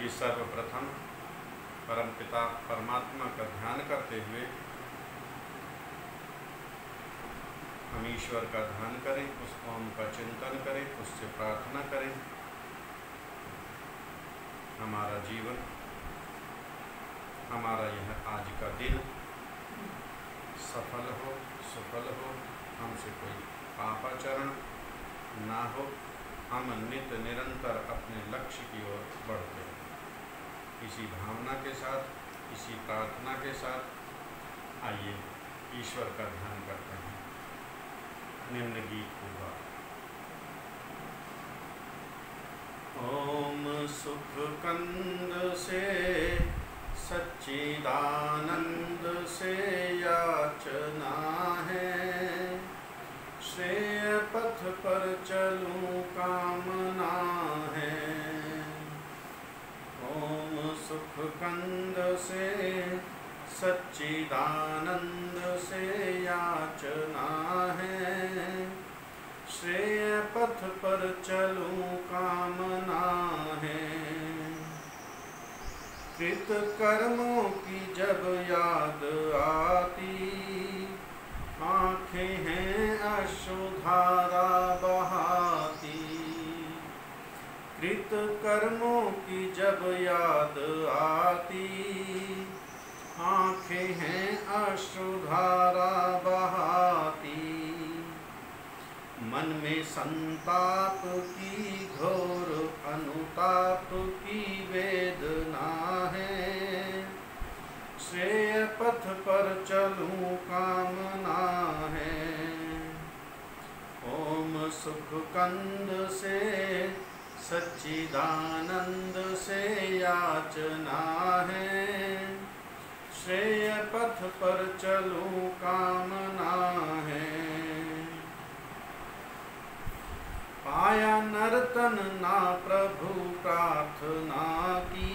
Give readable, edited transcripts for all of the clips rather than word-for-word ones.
आइए सर्वप्रथम परमपिता परमात्मा का ध्यान करते हुए हम ईश्वर का ध्यान करें, उस ओम का चिंतन करें, उससे प्रार्थना करें हमारा जीवन, हमारा यह आज का दिन सफल हो, सुफल हो, हमसे कोई पापाचरण ना हो, हम नित्य निरंतर अपने लक्ष्य की ओर बढ़ते हैं। इसी भावना के साथ, इसी प्रार्थना के साथ आइए ईश्वर का ध्यान करते हैं। निम्न गीत होगा। ओम सुख कंद से सच्चिदानंद से याचना है, श्रेय पथ पर चलूं कामना है। ओम सुख कंद से सच्चिदानंद से याचना है, श्रेय पथ पर चलूं कामना है। कृत कर्मों की जब याद आती, आँखें हैं अश्रुधारा बहाती। कृत कर्मों की जब याद आती, आँखें हैं अश्रुधारा बहाती। मन में संताप की घोर अनुताप की वेदना है, श्रेय पथ पर चलूं कामना है। ओम सुख कंद से सच्चिदानंद से याचना है, श्रेय पथ पर चलूं कामना है। पाया नर्तन ना प्रभु प्रार्थना की,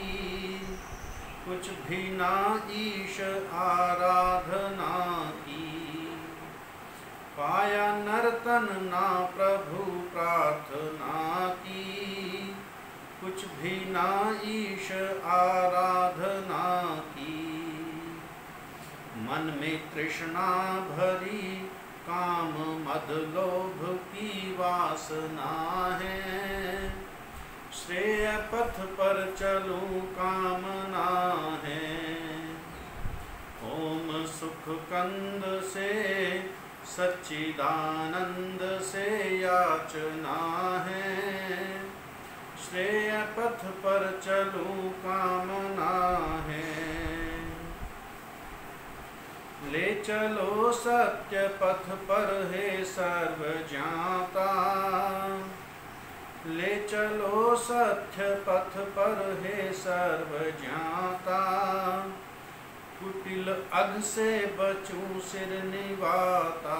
कुछ भी ना ईश आराधना की। पाया नर्तन ना प्रभु प्रार्थना की, कुछ भी ना ईश आराधना की। मन में तृष्णा भरी काम मद लोभ की वासना है, श्रेय पथ पर चलूं कामना है। ओम सुख कंद से सच्चिदानंद से याचना है, श्रेय पथ पर चलूं कामना है। ले चलो सत्य पथ पर हे सर्वज्ञाता, ले चलो सत्य पथ पर हे सर्वज्ञाता। कुटिल अध से बचूं सिर निवाता,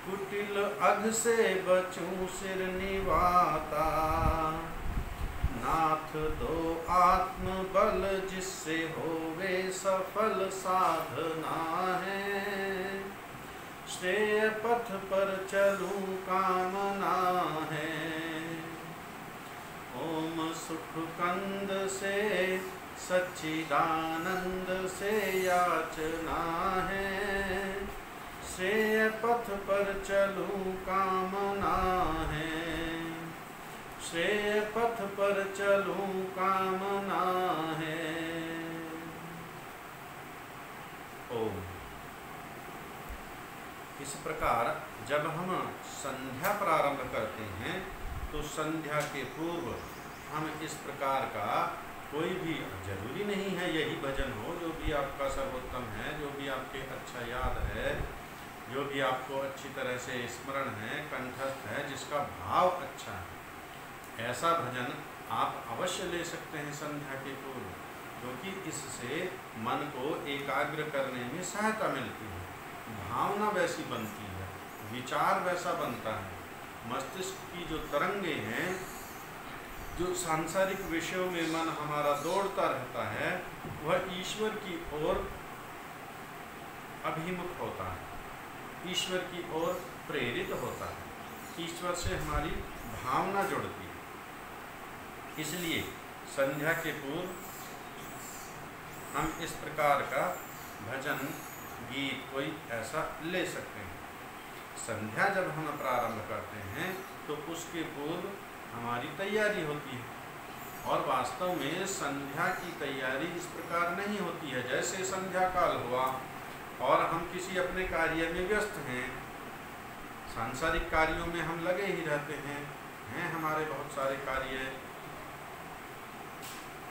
कुटिल अध से बचूं सिर निवाता। नाथ दो आत्म बल जिससे होवे सफल साधना है, श्रेय पथ पर चलूं कामना है। ओम सुख कंद से सच्चिदानंद से याचना है, श्रेय पथ पर चलूं कामना है। श्रेय पथ पर चलूं कामना है। ओम। इस प्रकार जब हम संध्या प्रारंभ करते हैं तो संध्या के पूर्व हम इस प्रकार का कोई भी, जरूरी नहीं है यही भजन हो, जो भी आपका सर्वोत्तम है, जो भी आपके अच्छा याद है, जो भी आपको अच्छी तरह से स्मरण है, कंठस्थ है, जिसका भाव अच्छा है, ऐसा भजन आप अवश्य ले सकते हैं संध्या के पूर्व, क्योंकि इससे मन को एकाग्र करने में सहायता मिलती है, भावना वैसी बनती है, विचार वैसा बनता है। मस्तिष्क की जो तरंगे हैं, जो सांसारिक विषयों में मन हमारा दौड़ता रहता है, वह ईश्वर की ओर अभिमुख होता है, ईश्वर की ओर प्रेरित होता है, ईश्वर से हमारी भावना जुड़ती है। इसलिए संध्या के पूर्व हम इस प्रकार का भजन गीत कोई ऐसा ले सकते हैं। संध्या जब हम प्रारंभ करते हैं तो उसके पूर्व हमारी तैयारी होती है, और वास्तव में संध्या की तैयारी इस प्रकार नहीं होती है। जैसे संध्या काल हुआ और हम किसी अपने कार्य में व्यस्त हैं, सांसारिक कार्यों में हम लगे ही रहते हैं हमारे बहुत सारे कार्य,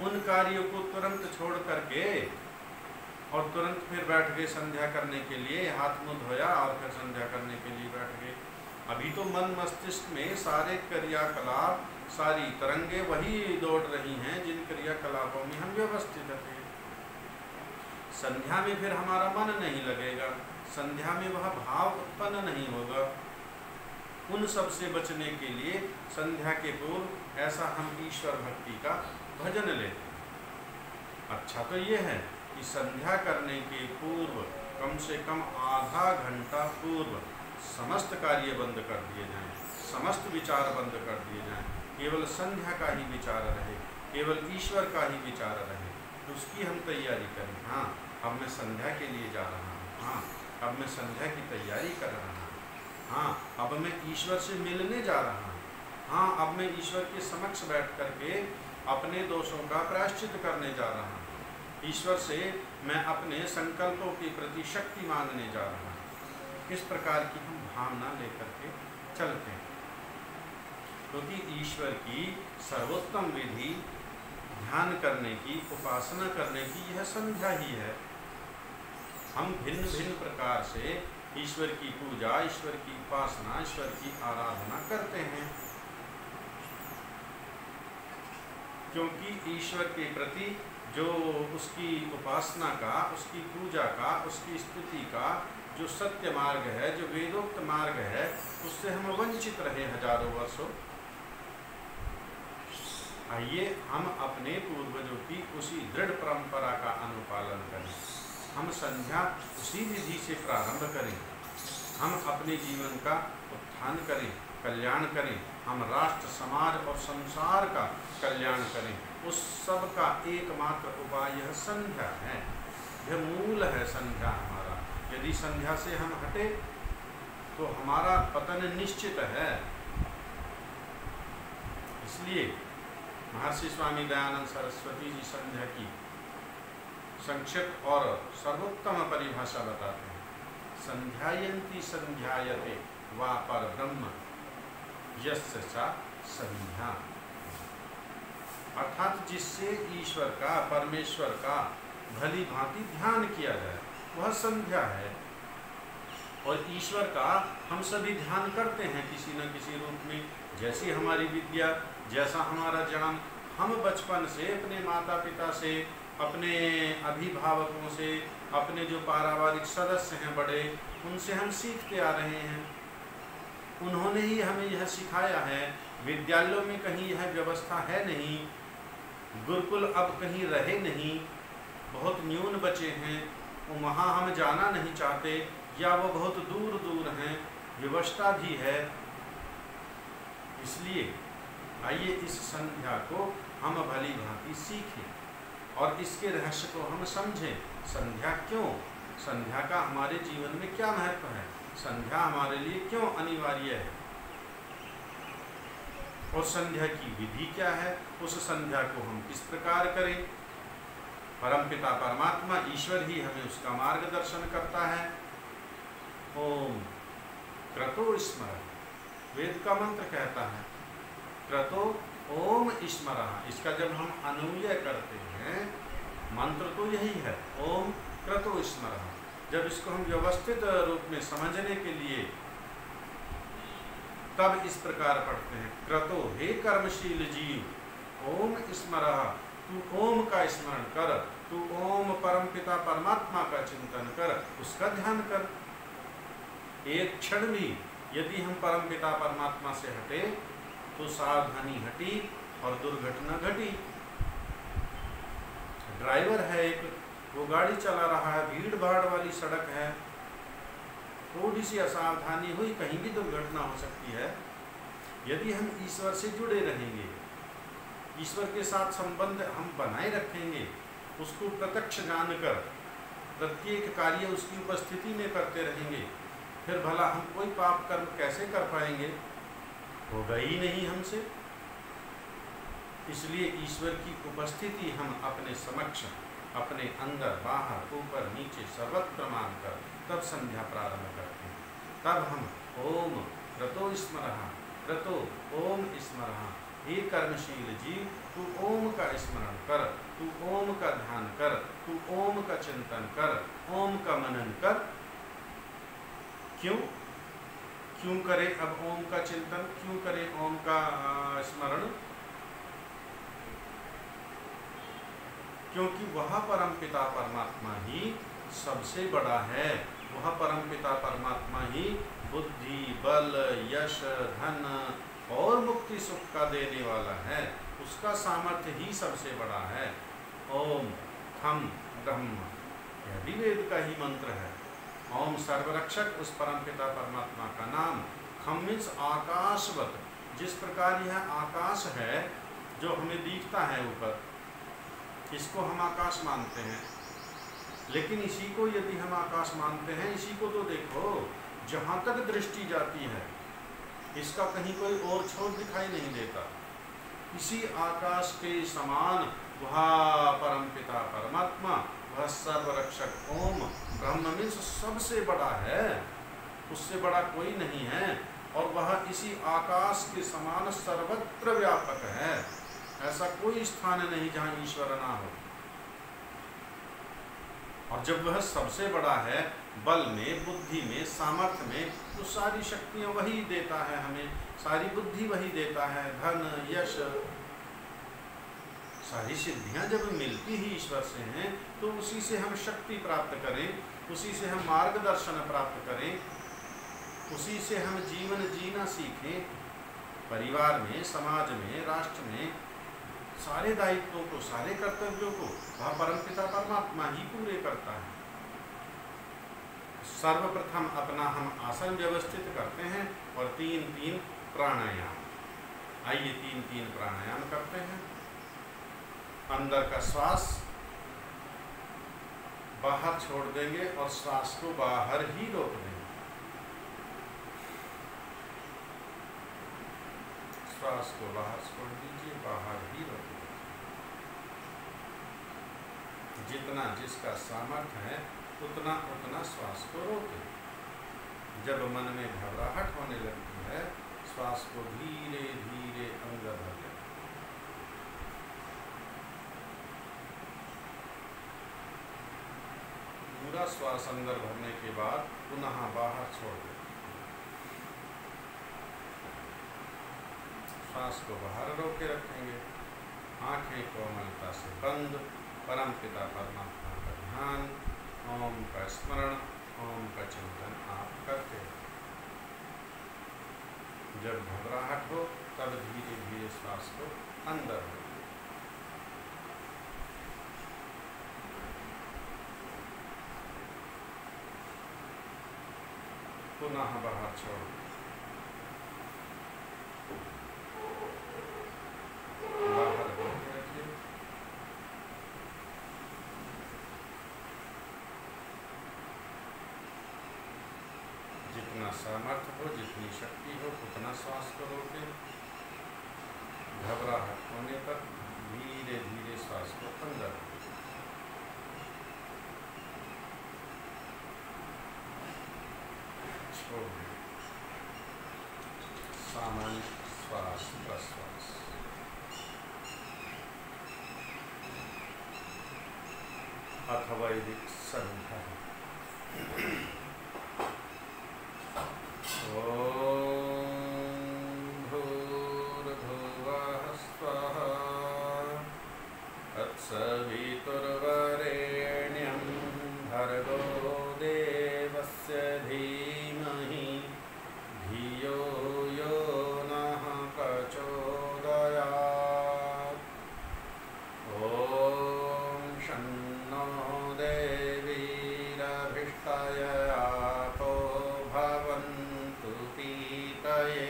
उन कार्यों को तुरंत छोड़ करके और तुरंत फिर बैठ गए संध्या करने के लिए, हाथ मुंह धोया और फिर संध्या करने के लिए बैठ गए। अभी तो मन मस्तिष्क में सारे क्रियाकलाप, सारी तरंगे वही दौड़ रही हैं जिन क्रियाकलापों में हम व्यवस्थित थे। संध्या में फिर हमारा मन नहीं लगेगा, संध्या में वह भाव उत्पन्न नहीं होगा। उन सब से बचने के लिए संध्या के पूर्व ऐसा हम ईश्वर भक्ति का भजन लेते हैं। अच्छा तो ये है कि संध्या करने के पूर्व कम से कम आधा घंटा पूर्व समस्त कार्य बंद कर दिए जाएं, समस्त विचार बंद कर दिए जाएं, केवल संध्या का ही विचार रहे, केवल ईश्वर का ही विचार रहे। तो उसकी हम तैयारी करें। हाँ, अब मैं संध्या के लिए जा रहा हूँ, हाँ अब मैं संध्या की तैयारी कर रहा हूँ, हाँ अब मैं ईश्वर से मिलने जा रहा हूँ, हाँ अब मैं ईश्वर के समक्ष बैठ करके अपने दोषों का प्रायश्चित करने जा रहा हूँ, ईश्वर से मैं अपने संकल्पों के प्रति शक्ति मांगने जा रहा हूँ। इस प्रकार की हम भावना लेकर के चलते हैं, क्योंकि ईश्वर की सर्वोत्तम विधि ध्यान करने की, उपासना करने की यह संध्या ही है। हम भिन्न भिन्न प्रकार से ईश्वर की पूजा, ईश्वर की उपासना, ईश्वर की आराधना करते हैं, क्योंकि ईश्वर के प्रति जो उसकी उपासना का, उसकी पूजा का, उसकी स्तुति का जो सत्य मार्ग है, जो वेदोक्त मार्ग है, उससे हम वंचित रहे हजारों वर्षों। आइए हम अपने पूर्वजों की उसी दृढ़ परंपरा का अनुपालन करें, हम संध्या उसी विधि से प्रारंभ करें, हम अपने जीवन का उत्थान करें, कल्याण करें, हम राष्ट्र, समाज और संसार का कल्याण करें। उस सब का एकमात्र उपाय यह संध्या है, यह मूल है संध्या हमारा। यदि संध्या से हम हटे तो हमारा पतन निश्चित है। इसलिए महर्षि स्वामी दयानंद सरस्वती जी संध्या की संक्षिप्त और सर्वोत्तम परिभाषा बताते हैं। संध्यायन्ति संध्यायते वा पर ब्रह्म यस्य सा संध्या, अर्थात जिससे ईश्वर का, परमेश्वर का भली भांति ध्यान किया जाए वह संध्या है। और ईश्वर का हम सभी ध्यान करते हैं किसी न किसी रूप में। जैसी हमारी विद्या, जैसा हमारा जन्म, हम बचपन से अपने माता पिता से, अपने अभिभावकों से, अपने जो पारिवारिक सदस्य हैं बड़े, उनसे हम सीखते आ रहे हैं। उन्होंने ही हमें यह सिखाया है। विद्यालयों में कहीं यह व्यवस्था है नहीं, गुरुकुल अब कहीं रहे नहीं, बहुत न्यून बचे हैं, वहाँ हम जाना नहीं चाहते या वो बहुत दूर दूर हैं, व्यवस्था भी है। इसलिए आइए इस संध्या को हम भली भांति सीखें और इसके रहस्य को हम समझें। संध्या क्यों, संध्या का हमारे जीवन में क्या महत्व है, संध्या हमारे लिए क्यों अनिवार्य है, और संध्या की विधि क्या है, उस संध्या को हम किस प्रकार करें। परमपिता परमात्मा ईश्वर ही हमें उसका मार्गदर्शन करता है। ओम क्रतो स्मर, वेद का मंत्र कहता है क्रतो ओम स्मरः। इसका जब हम अनुय करते हैं, मंत्र तो यही है ओम क्रतो स्मरः। जब इसको हम व्यवस्थित रूप में समझने के लिए तब इस प्रकार पढ़ते हैं, क्रतो हे कर्मशील जीव ओम स्मरः, तू ओम का स्मरण कर, तू ओम परमपिता परमात्मा का चिंतन कर, उसका ध्यान कर। एक क्षण भी यदि हम परमपिता परमात्मा से हटे तो सावधानी हटी और दुर्घटना घटी। ड्राइवर है एक, वो गाड़ी चला रहा है, भीड़ भाड़ वाली सड़क है, थोड़ी सी असावधानी हुई, कहीं भी दुर्घटना हो सकती है। यदि हम ईश्वर से जुड़े रहेंगे, ईश्वर के साथ संबंध हम बनाए रखेंगे, उसको प्रत्यक्ष जानकर प्रत्येक कार्य उसकी उपस्थिति में करते रहेंगे, फिर भला हम कोई पाप कर्म कैसे कर पाएंगे? होगा ही नहीं हमसे। इसलिए ईश्वर की उपस्थिति हम अपने समक्ष, अपने अंदर बाहर ऊपर नीचे सर्वत्र मानकर तब संध्या प्रारंभ करते हैं। तब हम ओम क्रतो स्मरः, क्रतो ओम स्मरः, हे कर्मशील जीव तू ओम का स्मरण कर, तू ओम का ध्यान कर, तू ओम का चिंतन कर, ओम का मनन कर। क्यों क्यों करे अब ओम का चिंतन, क्यों करे ओम का स्मरण? क्योंकि वह परमपिता परमात्मा ही सबसे बड़ा है। वह परमपिता परमात्मा ही बुद्धि, बल, यश, धन और मुक्ति सुख का देने वाला है। उसका सामर्थ्य ही सबसे बड़ा है। ओम खम ब्रह्म, यह भी वेद का ही मंत्र है। ओम सर्वरक्षक उस परमपिता परमात्मा का नाम। खम मीन्स आकाशवत, जिस प्रकार यह आकाश है जो हमें दिखता है ऊपर, इसको हम आकाश मानते हैं। लेकिन इसी को यदि हम आकाश मानते हैं, इसी को तो देखो, जहाँ तक दृष्टि जाती है इसका कहीं कोई और छोर दिखाई नहीं देता। इसी आकाश के समान वह परमपिता परमात्मा, वह सर्वरक्षक ओम ब्रह्म मीन्स सबसे बड़ा है, उससे बड़ा कोई नहीं है। और वह इसी आकाश के समान सर्वत्र व्यापक है। ऐसा कोई स्थान नहीं जहाँ ईश्वर ना हो। और जब वह सबसे बड़ा है, बल में, बुद्धि में, सामर्थ्य में, तो सारी शक्तियाँ वही देता है हमें, सारी बुद्धि वही देता है, धन, यश, सारी सिद्धियाँ जब मिलती ही ईश्वर से हैं, तो उसी से हम शक्ति प्राप्त करें, उसी से हम मार्गदर्शन प्राप्त करें, उसी से हम जीवन जीना सीखें। परिवार में, समाज में, राष्ट्र में सारे दायित्वों को, सारे कर्तव्यों को वह परमपिता परमात्मा ही पूरे करता है। सर्वप्रथम अपना हम आसन व्यवस्थित करते हैं और 3-3 प्राणायाम। आइए 3-3 प्राणायाम करते हैं। अंदर का श्वास बाहर छोड़ देंगे और श्वास को बाहर ही रोक देंगे। श्वास को बाहर छोड़ दीजिए, बाहर ही रोक दीजिए। जितना जिसका सामर्थ्य है उतना उतना श्वास को रोकें। जब मन में घबराहट होने लगती है, श्वास को धीरे धीरे अंदर भर लें। पूरा श्वास अंदर भरने के बाद पुनः बाहर छोड़ दें। श्वास को बाहर रोक के रखेंगे। आंखें कोमलता से बंद। परमपिता परमात्मा का ध्यान, ओम का स्मरण, ओम का चिंतन आप करते हैं। जब घबराहट हो तब धीरे धीरे श्वास को अंदर हो। पुनः बाहर छोड़। बाहर रोके रखिए। जितना सामर्थ्य हो, जितनी शक्ति हो, उतना श्वास को रोकें। घबराहट होने पर धीरे धीरे श्वास को अंदर छोड़ दें। सामान्य श्वास प्रश्वास। अथवा वैदिक संख्या। तत्सवितुर्वरेण्यं भर्गो देवस्य धीमहि धियो यो नः प्रचोदयात्। ॐ शन्नो देवीरभिष्टयापो भवन्तु पीतये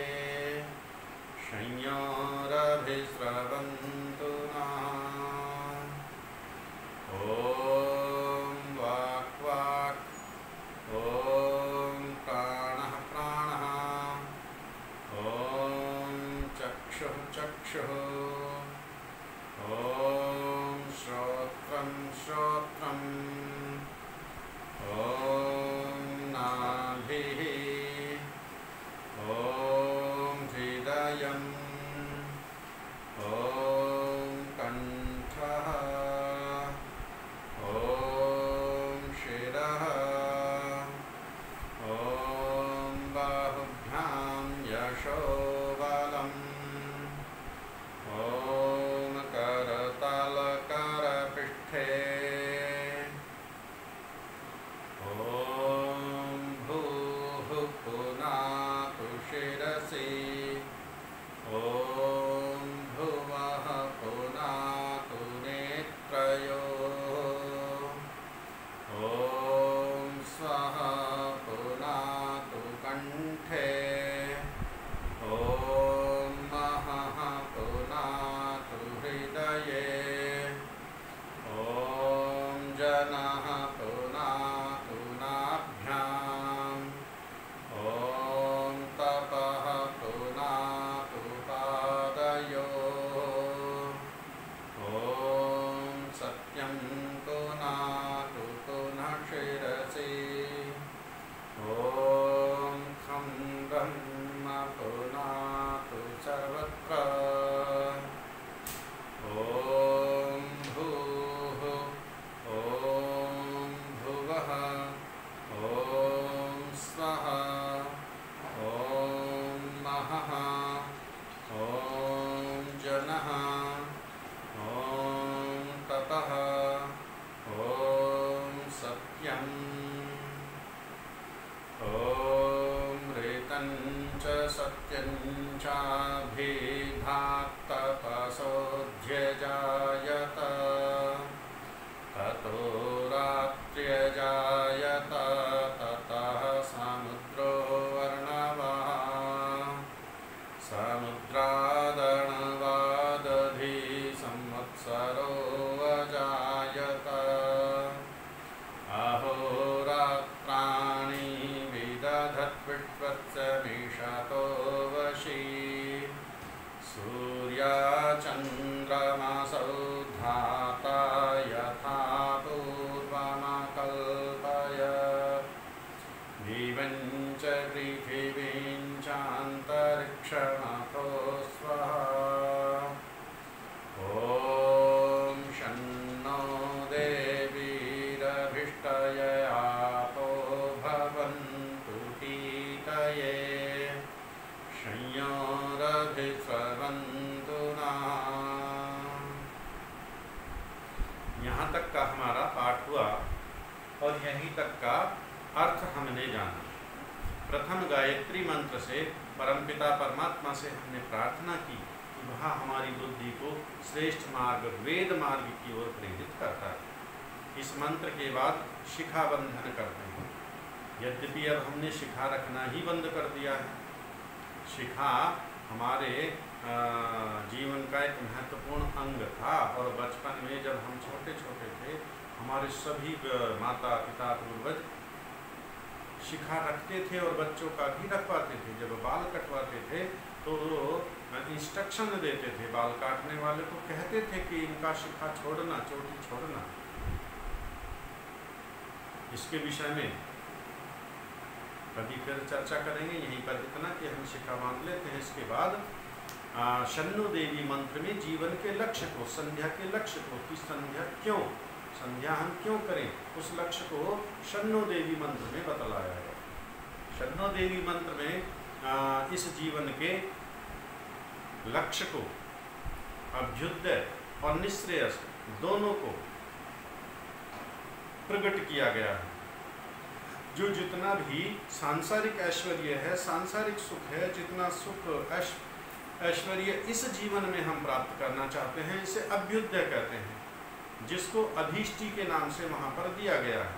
संयोरभिस्रवन्तु चक्षुः ॐ श्रोत्रं श्रोत्रम् ॐ नाभिः ॐ हृदयम् ॐ कण्ठः ॐ शिरः ॐ बाहुभ्यां यशोबलम् ॐ करतलकरपृष्ठे ॐ भूः पुनातु शिरसि ॐ भुवः पुनातु नेत्रयोः ॐ स्वः पुनातु कण्ठे ॐ महः पुनातु हृदये ॐ जनः पुनातु नाभ्याम् ॐ तपः पुनातु पादयोः ॐ सत्यं पुनातु पुनः शिरसि ॐ खं ब्रह्म पुनातु सर्वत्र ॐ भूः ॐ भुवः ॐ स्वः ॐ महः ॐ जनः ॐ तपः ॐ सत्यम् ॐ ऋतं च सत्यं चाभिधात्तपसोऽध्यजायत ततो रात्र्यजायत ततः समुद्रो वर्णवः समुद्रादणवादधि संवत्सरो अजायत अहोरात्राणि विदधद्विश्वत्समीशतो वशी सूर्याचन्द्रमसौ धाता यथा पूर्वमकल्पय दिवं च पृथिवीं चान्तरिक्षमथो स्वः ॐ शन्नो देवीरभिष्टययापो भवन्तु हीतये संयोरभिस्रवन्तु नः। यहाँ तक का हमारा पाठ हुआ और यहीं तक का अर्थ हमने जाना। प्रथम गायत्री मंत्र से परमपिता परमात्मा से हमने प्रार्थना की कि वह हमारी बुद्धि को श्रेष्ठ मार्ग वेद मार्ग की ओर प्रेरित करता है। इस मंत्र के बाद शिखा बंधन करते हैं। यद्यपि अब हमने शिखा रखना ही बंद कर दिया है। शिखा हमारे जीवन का एक महत्वपूर्ण अंग था और बचपन में जब हम छोटे छोटे थे हमारे सभी माता पिता पूर्वज शिखा रखते थे और बच्चों का भी रखवाते थे। जब बाल कटवाते थे तो इंस्ट्रक्शन देते थे, बाल काटने वाले को कहते थे कि इनका शिखा छोड़ना, चोटी छोड़ना। इसके विषय में कभी फिर चर्चा करेंगे। यहीं पर इतना कि हम शिखा बांध लेते हैं। इसके बाद शन्नो देवी मंत्र में जीवन के लक्ष्य को, संध्या के लक्ष्य को, कि संध्या क्यों, संध्या हम क्यों करें, उस लक्ष्य को शन्नो देवी मंत्र में बतलाया है। शन्नो देवी मंत्र में इस जीवन के लक्ष्य को, अभ्युदय और निःश्रेयस दोनों को प्रकट किया गया है। जो जितना भी सांसारिक ऐश्वर्य है, सांसारिक सुख है, जितना सुख ऐश्वर्य इस जीवन में हम प्राप्त करना चाहते हैं, इसे अभ्युदय कहते हैं, जिसको अभीष्टि के नाम से वहाँ पर दिया गया है।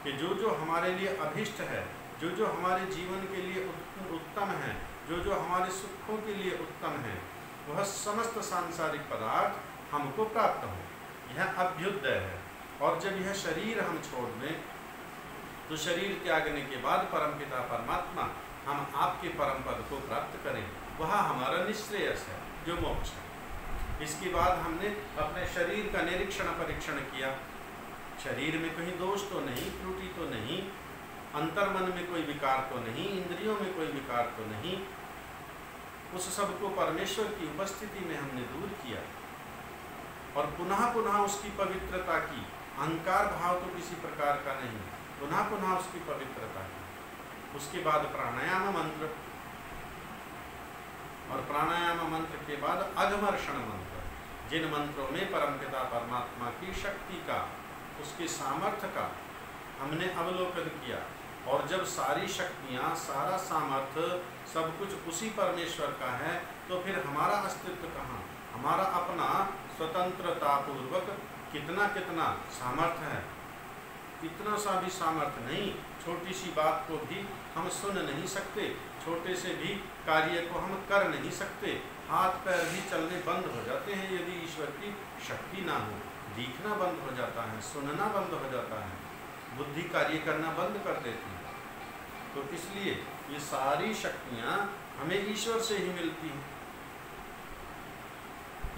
कि जो जो हमारे लिए अभीष्ट है, जो जो हमारे जीवन के लिए उत्तम है, जो जो हमारे सुखों के लिए उत्तम है, वह समस्त सांसारिक पदार्थ हमको प्राप्त हो, यह अभ्युदय है। और जब यह शरीर हम छोड़ दें तो शरीर त्यागने के बाद परमपिता परमात्मा हम आपके परम पद को प्राप्त करें, वह हमारा निःश्रेयस है। जो मोक्ष है। इसके बाद हमने अपने शरीर का निरीक्षण परीक्षण किया, शरीर में कहीं दोष तो नहीं, त्रुटि तो नहीं, अंतर्मन में कोई विकार तो नहीं, इंद्रियों में कोई विकार तो नहीं। उस सब को परमेश्वर की उपस्थिति में हमने दूर किया और पुनः पुनः उसकी पवित्रता की, अहंकार भाव तो किसी प्रकार का नहीं, पुनः पुनः उसकी पवित्रता की। उसके बाद प्राणायाम मंत्र, और प्राणायाम मंत्र के बाद अघमर्षण मंत्र, जिन मंत्रों में परमपिता परमात्मा की शक्ति का, उसके सामर्थ्य का हमने अवलोकन किया। और जब सारी शक्तियाँ, सारा सामर्थ्य, सब कुछ उसी परमेश्वर का है, तो फिर हमारा अस्तित्व कहाँ, हमारा अपना स्वतंत्रतापूर्वक कितना कितना सामर्थ्य है। इतना सा भी सामर्थ्य नहीं, छोटी सी बात को भी हम सुन नहीं सकते, छोटे से भी कार्य को हम कर नहीं सकते, हाथ पैर भी चलने बंद हो जाते हैं यदि ईश्वर की शक्ति ना हो, दिखना बंद हो जाता है, सुनना बंद हो जाता है, बुद्धि कार्य करना बंद कर देती है। तो इसलिए ये सारी शक्तियाँ हमें ईश्वर से ही मिलती हैं,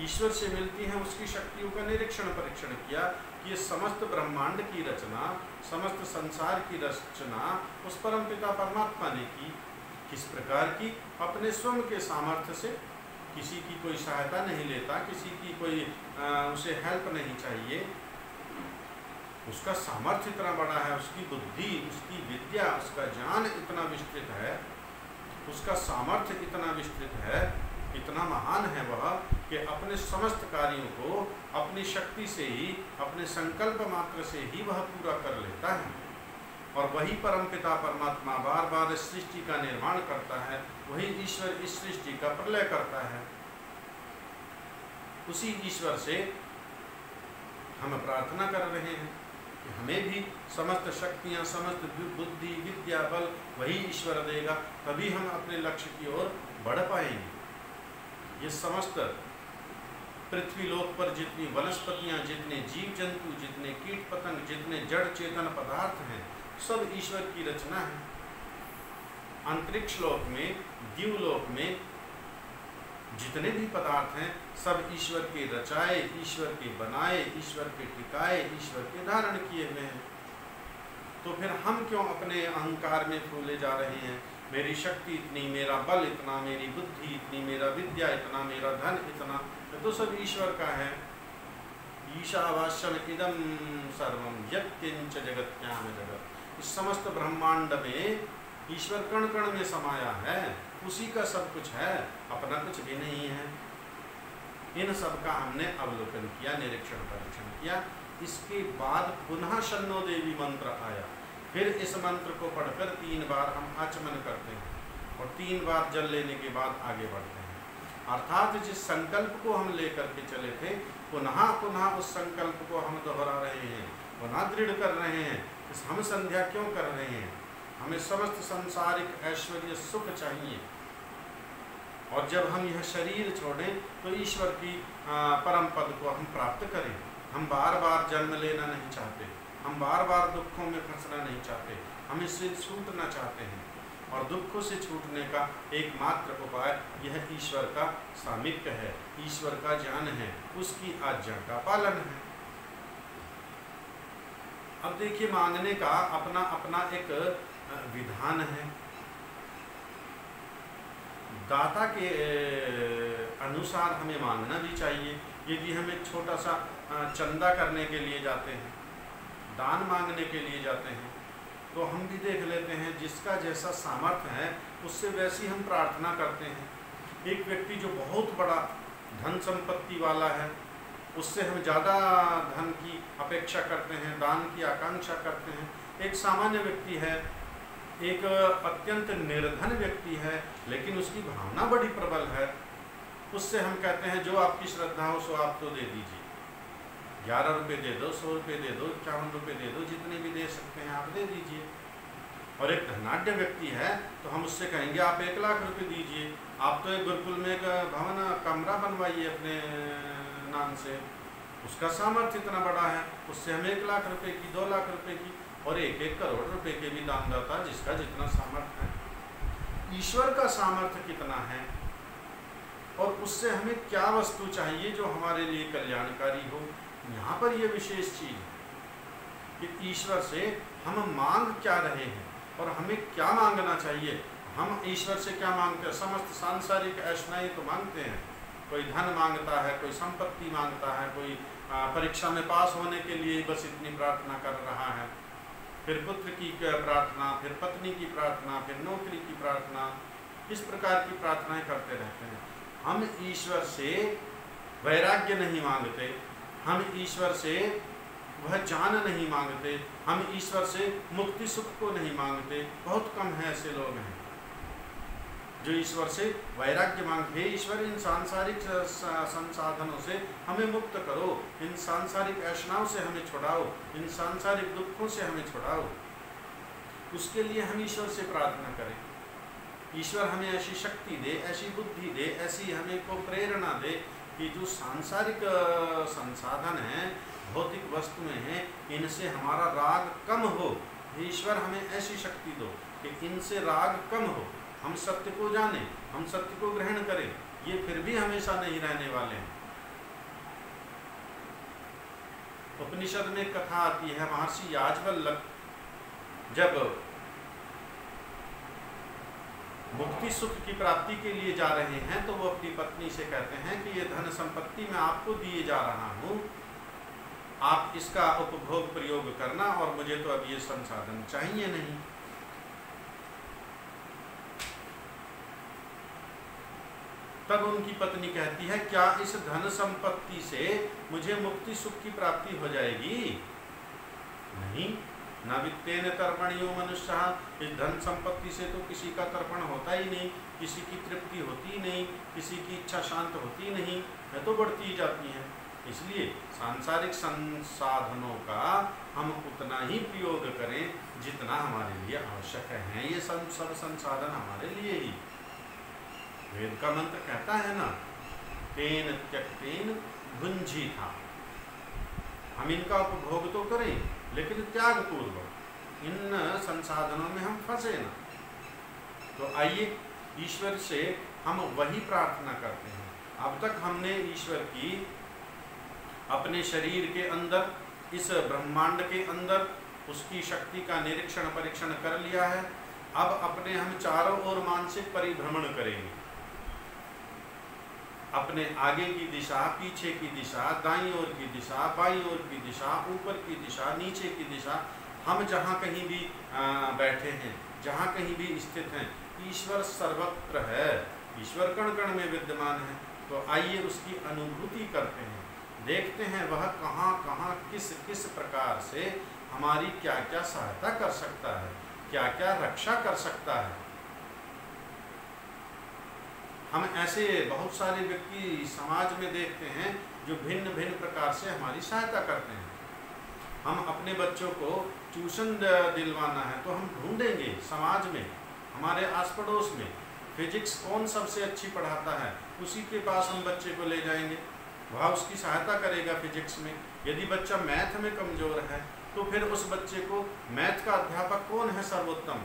ईश्वर से मिलती हैं। उसकी शक्तियों का निरीक्षण परीक्षण किया कि ये समस्त ब्रह्मांड की रचना, समस्त संसार की रचना उस परमपिता परमात्मा ने की। किस प्रकार की? अपने स्वयं के सामर्थ्य से, किसी की कोई सहायता नहीं लेता, किसी की कोई उसे हेल्प नहीं चाहिए। उसका सामर्थ्य इतना बड़ा है, उसकी बुद्धि, उसकी विद्या, उसका ज्ञान इतना विस्तृत है, उसका सामर्थ्य इतना विस्तृत है, इतना महान है वह कि अपने समस्त कार्यों को अपनी शक्ति से ही, अपने संकल्प मात्र से ही वह पूरा कर लेता है। और वही परमपिता परमात्मा बार बार इस सृष्टि का निर्माण करता है, वही ईश्वर इस सृष्टि का प्रलय करता है। उसी ईश्वर से हम प्रार्थना कर रहे हैं कि हमें भी समस्त शक्तियाँ, समस्त बुद्धि, विद्या, बल वही ईश्वर देगा, तभी हम अपने लक्ष्य की ओर बढ़ पाएंगे। ये समस्त पृथ्वी लोक पर जितनी वनस्पतियाँ, जितने जीव जंतु, जितने कीट पतंग, जितने जड़ चेतन पदार्थ हैं, सब ईश्वर की रचना है। अंतरिक्ष लोक में, द्यूलोक में जितने भी पदार्थ हैं, सब ईश्वर के रचाए, ईश्वर के बनाए, ईश्वर के टिकाए, ईश्वर के धारण किए हुए हैं। तो फिर हम क्यों अपने अहंकार में फूले जा रहे हैं? मेरी शक्ति इतनी, मेरा बल इतना, मेरी बुद्धि इतनी, मेरा विद्या इतना, मेरा धन इतना, तो सब ईश्वर का है। ईशावास्यम इदम सर्वम यत्किंच जगत्याम जगत। इस समस्त ब्रह्मांड में ईश्वर कण कण में समाया है, उसी का सब कुछ है, अपना कुछ भी नहीं है। इन सब का हमने अवलोकन किया, निरीक्षण परीक्षण किया। इसके बाद पुनः शन्नो देवी मंत्र आया। फिर इस मंत्र को पढ़कर 3 बार हम आचमन करते हैं और 3 बार जल लेने के बाद आगे बढ़ते हैं। अर्थात जिस संकल्प को हम लेकर के चले थे, पुनः पुनः उस संकल्प को हम दोहरा रहे हैं, पुनः दृढ़ कर रहे हैं। हम संध्या क्यों कर रहे हैं? हमें समस्त संसारिक ऐश्वर्य सुख चाहिए, और जब हम यह शरीर छोड़ें तो ईश्वर की परम पद को हम प्राप्त करें। हम बार बार जन्म लेना नहीं चाहते, हम बार बार दुखों में फंसना नहीं चाहते, हम इससे छूटना चाहते हैं। और दुखों से छूटने का एकमात्र उपाय यह ईश्वर का सामीप्य है, ईश्वर का ज्ञान है, उसकी आज्ञा का पालन है। अब देखिए, मांगने का अपना अपना एक विधान है। दाता के अनुसार हमें मांगना भी चाहिए। यदि हम एक छोटा सा चंदा करने के लिए जाते हैं, दान मांगने के लिए जाते हैं, तो हम भी देख लेते हैं जिसका जैसा सामर्थ्य है उससे वैसी हम प्रार्थना करते हैं। एक व्यक्ति जो बहुत बड़ा धन संपत्ति वाला है, उससे हम ज़्यादा धन की अपेक्षा करते हैं, दान की आकांक्षा करते हैं। एक सामान्य व्यक्ति है, एक अत्यंत निर्धन व्यक्ति है, लेकिन उसकी भावना बड़ी प्रबल है, उससे हम कहते हैं जो आपकी श्रद्धा हो सो आप तो दे दीजिए, 11 रुपये दे दो, 100 रुपये दे दो, 51 रुपये दे दो, जितने भी दे सकते हैं आप दे दीजिए। और एक धनाढ्य व्यक्ति है तो हम उससे कहेंगे आप 1 लाख रुपये दीजिए, आप तो एक गुरुकुल में एक भवन कमरा बनवाइए अपने नाम से। उसका सामर्थ्य इतना बड़ा है, उससे हम 1 लाख रुपये की, 2 लाख रुपये की और 1-1 करोड़ रुपए के भी दानदाता, जिसका जितना सामर्थ्य है। ईश्वर का सामर्थ्य कितना है और उससे हमें क्या वस्तु चाहिए जो हमारे लिए कल्याणकारी हो। यहाँ पर यह विशेष चीज है कि ईश्वर से हम मांग क्या रहे हैं और हमें क्या मांगना चाहिए। हम ईश्वर से क्या मांगते हैं? समस्त सांसारिक ऐशनाएं तो मांगते हैं। कोई धन मांगता है, कोई संपत्ति मांगता है, कोई परीक्षा में पास होने के लिए बस इतनी प्रार्थना कर रहा है, फिर पुत्र की प्रार्थना, फिर पत्नी की प्रार्थना, फिर नौकरी की प्रार्थना, इस प्रकार की प्रार्थनाएं करते रहते हैं। हम ईश्वर से वैराग्य नहीं मांगते, हम ईश्वर से वह जान नहीं मांगते, हम ईश्वर से मुक्ति सुख को नहीं मांगते। बहुत कम है ऐसे लोग हैं जो ईश्वर से वैराग्य मांगते। हे ईश्वर, इन सांसारिक संसाधनों से हमें मुक्त करो, इन सांसारिक ऐशनाओं से हमें छुड़ाओ, इन सांसारिक दुखों से हमें छुड़ाओ। उसके लिए हम ईश्वर से प्रार्थना करें। ईश्वर हमें ऐसी शक्ति दे, ऐसी बुद्धि दे, ऐसी हमें को प्रेरणा दे कि जो सांसारिक संसाधन हैं, भौतिक वस्तुएं हैं, इनसे हमारा राग कम हो। ईश्वर हमें ऐसी शक्ति दो कि इनसे राग कम हो, हम सत्य को जानें, हम सत्य को ग्रहण करें। ये फिर भी हमेशा नहीं रहने वाले हैं। उपनिषद में कथा आती है, महर्षि याज्ञवल्क्य जब मुक्ति सुख की प्राप्ति के लिए जा रहे हैं तो वो अपनी पत्नी से कहते हैं कि ये धन संपत्ति मैं आपको दिए जा रहा हूँ, आप इसका उपभोग प्रयोग करना और मुझे तो अब ये संसाधन चाहिए नहीं। तब उनकी पत्नी कहती है, क्या इस धन संपत्ति से मुझे मुक्ति सुख की प्राप्ति हो जाएगी? नहीं। न वित्तेन तर्पणीयो मनुष्य, इस धन संपत्ति से तो किसी का तर्पण होता ही नहीं, किसी की तृप्ति होती नहीं, किसी की इच्छा शांत होती नहीं, है तो बढ़ती ही जाती है। इसलिए सांसारिक संसाधनों का हम उतना ही प्रयोग करें जितना हमारे लिए आवश्यक है। ये सब संसाधन हमारे लिए ही। वेद का मंत्र कहता है ना, तेन त्यक्तेन भुंजीथा। हम इनका उपभोग तो करें लेकिन त्याग पूर्वक, इन संसाधनों में हम फंसे ना। तो आइए ईश्वर से हम वही प्रार्थना करते हैं। अब तक हमने ईश्वर की अपने शरीर के अंदर, इस ब्रह्मांड के अंदर उसकी शक्ति का निरीक्षण परीक्षण कर लिया है। अब अपने हम चारों ओर मानसिक परिभ्रमण करेंगे। अपने आगे की दिशा, पीछे की दिशा, दाईं ओर की दिशा, बाईं ओर की दिशा, ऊपर की दिशा, नीचे की दिशा, हम जहाँ कहीं भी बैठे हैं, जहाँ कहीं भी स्थित हैं, ईश्वर सर्वत्र है, ईश्वर कण कण में विद्यमान है। तो आइए उसकी अनुभूति करते हैं, देखते हैं वह कहाँ कहाँ किस किस प्रकार से हमारी क्या क्या सहायता कर सकता है, क्या क्या रक्षा कर सकता है। हम ऐसे बहुत सारे व्यक्ति समाज में देखते हैं जो भिन्न भिन्न प्रकार से हमारी सहायता करते हैं। हम अपने बच्चों को ट्यूशन दिलवाना है तो हम ढूंढेंगे समाज में, हमारे आस पड़ोस में, फिजिक्स कौन सबसे अच्छी पढ़ाता है, उसी के पास हम बच्चे को ले जाएंगे, वह उसकी सहायता करेगा फिजिक्स में। यदि बच्चा मैथ में कमज़ोर है तो फिर उस बच्चे को मैथ का अध्यापक कौन है सर्वोत्तम,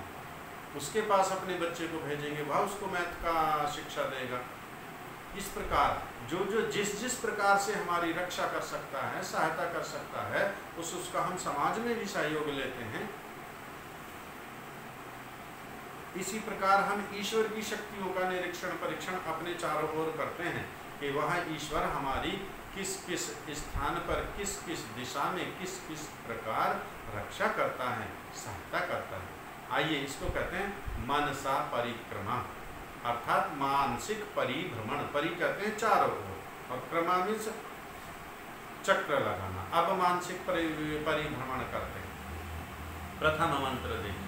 उसके पास अपने बच्चे को भेजेंगे, वह उसको मैथ का शिक्षा देगा। इस प्रकार जो जो जिस प्रकार से हमारी रक्षा कर सकता है, सहायता कर सकता है, उसका हम समाज में भी सहयोग लेते हैं। इसी प्रकार हम ईश्वर की शक्तियों का निरीक्षण परीक्षण अपने चारों ओर करते हैं कि वह ईश्वर हमारी किस किस स्थान पर, किस किस दिशा में, किस किस प्रकार रक्षा करता है, सहायता करता है। आइए इसको कहते हैं मनसा परिक्रमा, अर्थात मानसिक परिभ्रमण। परि कहते हैं चारों ओर और क्रमा में चक्र लगाना। अब मानसिक परिभ्रमण करते हैं। प्रथम मंत्र देखिए,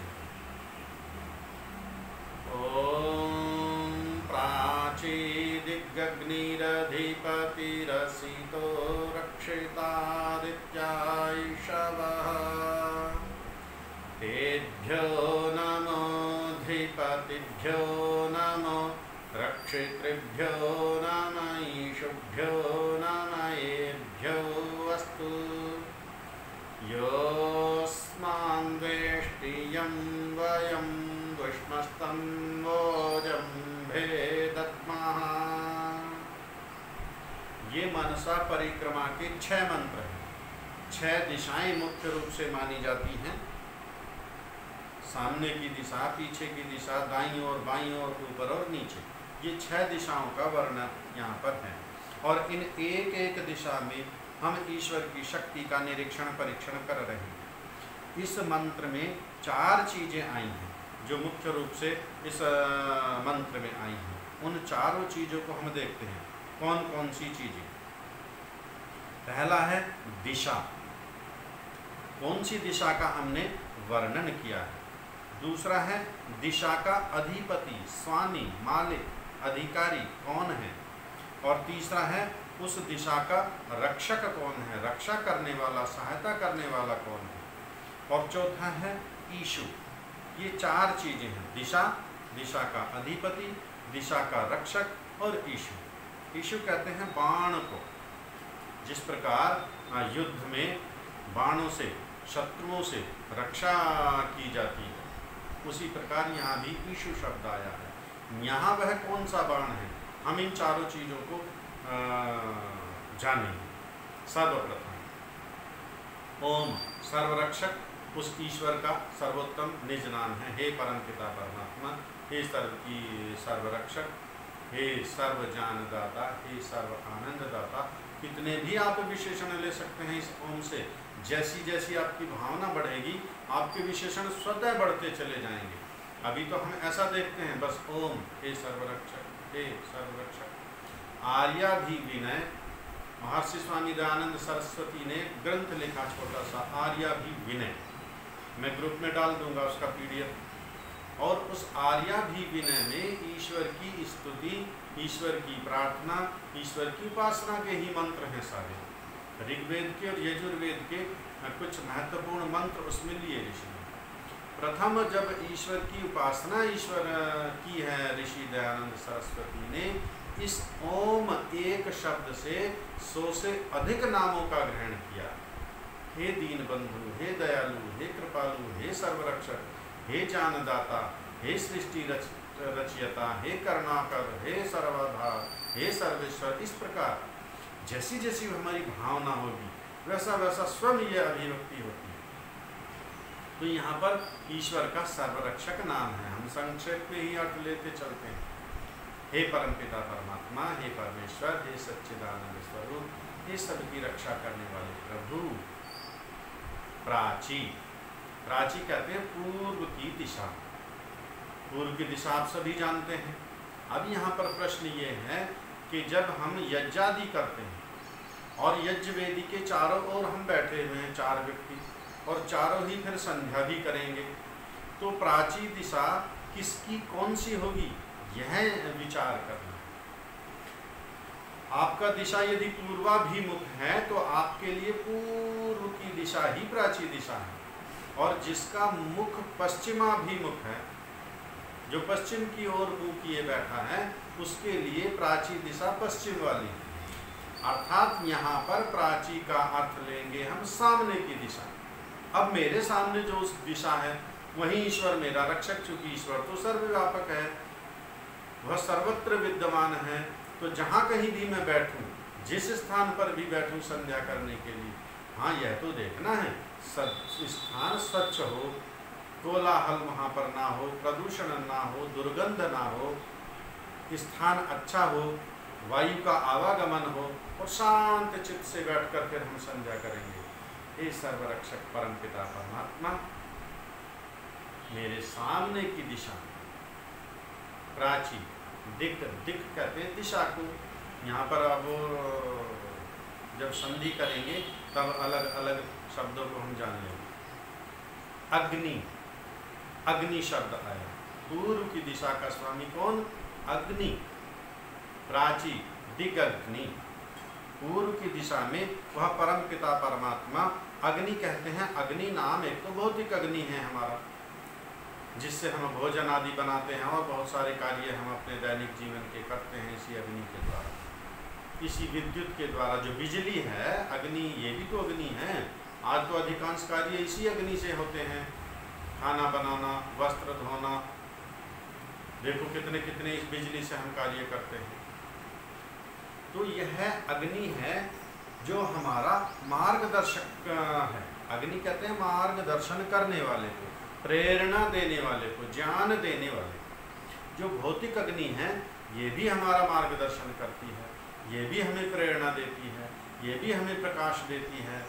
ओम प्राचीदिग्गग्निरधिपतिरसितो रक्षितादित्यायशवः तेभ्यो नमोऽधिपतिभ्यो नमो रक्षितृभ्यो नमईशुभ्यो नमयेभ्यो अस्तु। योऽस्मान् वेष्टियं वयं दुष्मस्तं वोजं भेदद्मः ये मनसा परिक्रमा के 6 मंत्र हैं। 6 दिशाएं मुख्य रूप से मानी जाती हैं, सामने की दिशा, पीछे की दिशा, दाईं ओर, बाईं ओर, ऊपर और नीचे। ये 6 दिशाओं का वर्णन यहाँ पर है। और इन एक एक दिशा में हम ईश्वर की शक्ति का निरीक्षण परीक्षण कर रहे हैं। इस मंत्र में 4 चीज़ें आई हैं जो मुख्य रूप से इस मंत्र में आई हैं। उन चारों चीज़ों को हम देखते हैं, कौन कौन सी चीज़ें। पहला है दिशा, कौन सी दिशा का हमने वर्णन किया है। दूसरा है दिशा का अधिपति, स्वामी, मालिक, अधिकारी कौन है। और तीसरा है उस दिशा का रक्षक कौन है, रक्षा करने वाला, सहायता करने वाला कौन है। और चौथा है ईशु। ये 4 चीज़ें हैं, दिशा, दिशा का अधिपति, दिशा का रक्षक और ईशु। ईशु कहते हैं बाण को। जिस प्रकार युद्ध में बाणों से, शत्रुओं से रक्षा की जाती है, उसी प्रकार यहाँ भी ईशु शब्द आया है। यहाँ वह कौन सा बाण है, हम इन चारों चीज़ों को जानेंगे। सर्वप्रथम ओम, सर्वरक्षक, उस ईश्वर का सर्वोत्तम निज नाम है। हे परमपिता परमात्मा, हे सर्व की सर्वरक्षक, हे सर्व ज्ञानदाता, हे सर्व आनंददाता। कितने भी आप विशेषण ले सकते हैं इस ओम से। जैसी जैसी आपकी भावना बढ़ेगी, आपके विशेषण स्वतः बढ़ते चले जाएंगे। अभी तो हम ऐसा देखते हैं बस ओम, हे सर्वरक्षक, हे सर्वरक्षक। आर्याभिविनय, महर्षि स्वामी दयानंद सरस्वती ने ग्रंथ लिखा छोटा सा, आर्याभिविनय। मैं ग्रुप में डाल दूंगा उसका PDF। और उस आर्याभिविनय में ईश्वर की स्तुति, ईश्वर की प्रार्थना, ईश्वर की उपासना के ही मंत्र हैं सारे। ऋग्वेद के और यजुर्वेद के कुछ महत्वपूर्ण मंत्र उसमें लिए ऋषि ने। प्रथम जब ईश्वर की उपासना ईश्वर की है ऋषि दयानंद सरस्वती ने, इस ओम एक शब्द से 100 से अधिक नामों का ग्रहण किया। हे दीन बंधु, हे दयालु, हे कृपालु, हे सर्वरक्षक, हे जानदाता, हे सृष्टि रचयिता, हे करुणाकर, हे सर्वाधार, हे सर्वेश्वर। इस प्रकार जैसी जैसी हमारी भावना होगी वैसा वैसा स्वयं यह अभिव्यक्ति होती है। तो यहाँ पर ईश्वर का सर्वरक्षक नाम है। हम संक्षेप में ही अर्थ लेते चलते हैं। हे परमपिता परमात्मा, हे परमेश्वर, हे सच्चिदानंद स्वरूप, हे सबकी रक्षा करने वाले प्रभु। प्राची, प्राची कहते हैं पूर्व की दिशा। पूर्व की दिशा आप सभी जानते हैं। अब यहाँ पर प्रश्न ये है कि जब हम यज्ञादि करते हैं और यज्ञ वेदी के चारों ओर हम बैठे हुए हैं 4 व्यक्ति, और चारों ही फिर संध्या भी करेंगे, तो प्राची दिशा किसकी कौन सी होगी, यह विचार करना। आपका दिशा यदि पूर्वाभिमुख है तो आपके लिए पूर्व की दिशा ही प्राची दिशा है। और जिसका मुख पश्चिमाभिमुख है, जो पश्चिम की ओर मुँह किए बैठा है, उसके लिए प्राची दिशा पश्चिम वाली है। अर्थात यहाँ पर प्राची का अर्थ लेंगे हम सामने की दिशा। अब मेरे सामने जो उस दिशा है वहीं ईश्वर मेरा रक्षक, चूंकि ईश्वर तो सर्वव्यापक है, वह सर्वत्र विद्यमान है। तो जहाँ कहीं भी मैं बैठूं, जिस स्थान पर भी बैठूं संध्या करने के लिए, हाँ यह तो देखना है स्थान स्वच्छ हो, कोलाहल वहाँ पर ना हो, प्रदूषण ना हो, दुर्गंध ना हो, स्थान अच्छा हो, वायु का आवागमन हो, और शांत चित्त से बैठकर फिर हम संध्या करेंगे। हे सर्वरक्षक परमपिता परमात्मा, मेरे सामने की दिशा प्राची, दिक, दिक कहते हैं दिशा को। यहाँ पर अब जब संधि करेंगे तब अलग अलग शब्दों को हम जान लेंगे। अग्नि, अग्नि शब्द आया। पूर्व की दिशा का स्वामी कौन, अग्नि। प्राची, दिग्अग्नि। पूर्व की दिशा में वह परम पिता परमात्मा अग्नि कहते हैं। अग्नि नाम एक तो भौतिक अग्नि है हमारा, जिससे हम भोजन आदि बनाते हैं और बहुत सारे कार्य हम अपने दैनिक जीवन के करते हैं इसी अग्नि के द्वारा, इसी विद्युत के द्वारा। जो बिजली है अग्नि, ये भी तो अग्नि है। आज तो अधिकांश कार्य इसी अग्नि से होते हैं, खाना बनाना, वस्त्र धोना, देखो कितने कितने इस बिजली से हम कार्य करते हैं। तो यह अग्नि है जो हमारा मार्गदर्शक है। अग्नि कहते हैं मार्गदर्शन करने वाले को, प्रेरणा देने वाले को, ज्ञान देने वाले को। जो भौतिक अग्नि है ये भी हमारा मार्गदर्शन करती है, ये भी हमें प्रेरणा देती है, ये भी हमें प्रकाश देती है।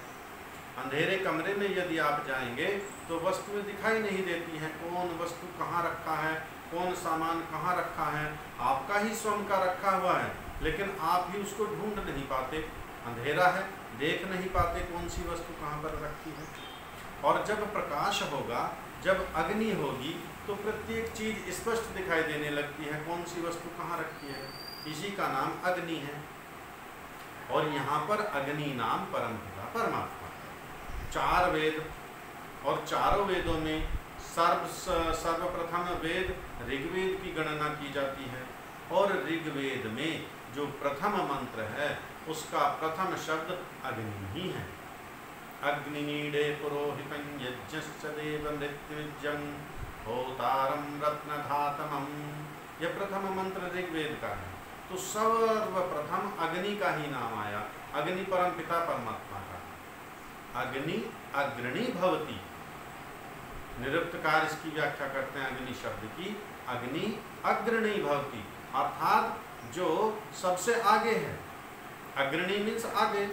अंधेरे कमरे में यदि आप जाएंगे तो वस्तुएं दिखाई नहीं देती हैं, कौन वस्तु कहाँ रखा है, कौन सामान कहाँ रखा है, आपका ही स्वयं का रखा हुआ है, लेकिन आप भी उसको ढूंढ नहीं पाते, अंधेरा है, देख नहीं पाते कौन सी वस्तु कहाँ पर रखी है। और जब प्रकाश होगा, जब अग्नि होगी, तो प्रत्येक चीज स्पष्ट दिखाई देने लगती है, कौन सी वस्तु कहाँ रखी है। इसी का नाम अग्नि है। और यहाँ पर अग्नि नाम परमपिता परमात्मा। 4 वेद, और चारों वेदों में सर्वप्रथम वेद ऋग्वेद की गणना की जाती है। और ऋग्वेद में जो प्रथम मंत्र है उसका प्रथम शब्द अग्नि ही है। अग्निमीडे पुरोहितं यज्ञश्च देवमृत्युज्यं होतारं रत्नधातमं। यह प्रथम मंत्र ऋग्वेद का है। तो सर्वप्रथम अग्नि का ही नाम आया, अग्नि परमपिता परमात्मा का। अग्नि अग्रणी भवति, निरुक्तकार इसकी व्याख्या करते हैं अग्नि शब्द की, अग्नि अग्रणी भवति, अर्थात जो सबसे आगे है। अग्रणी मीन्स आगे,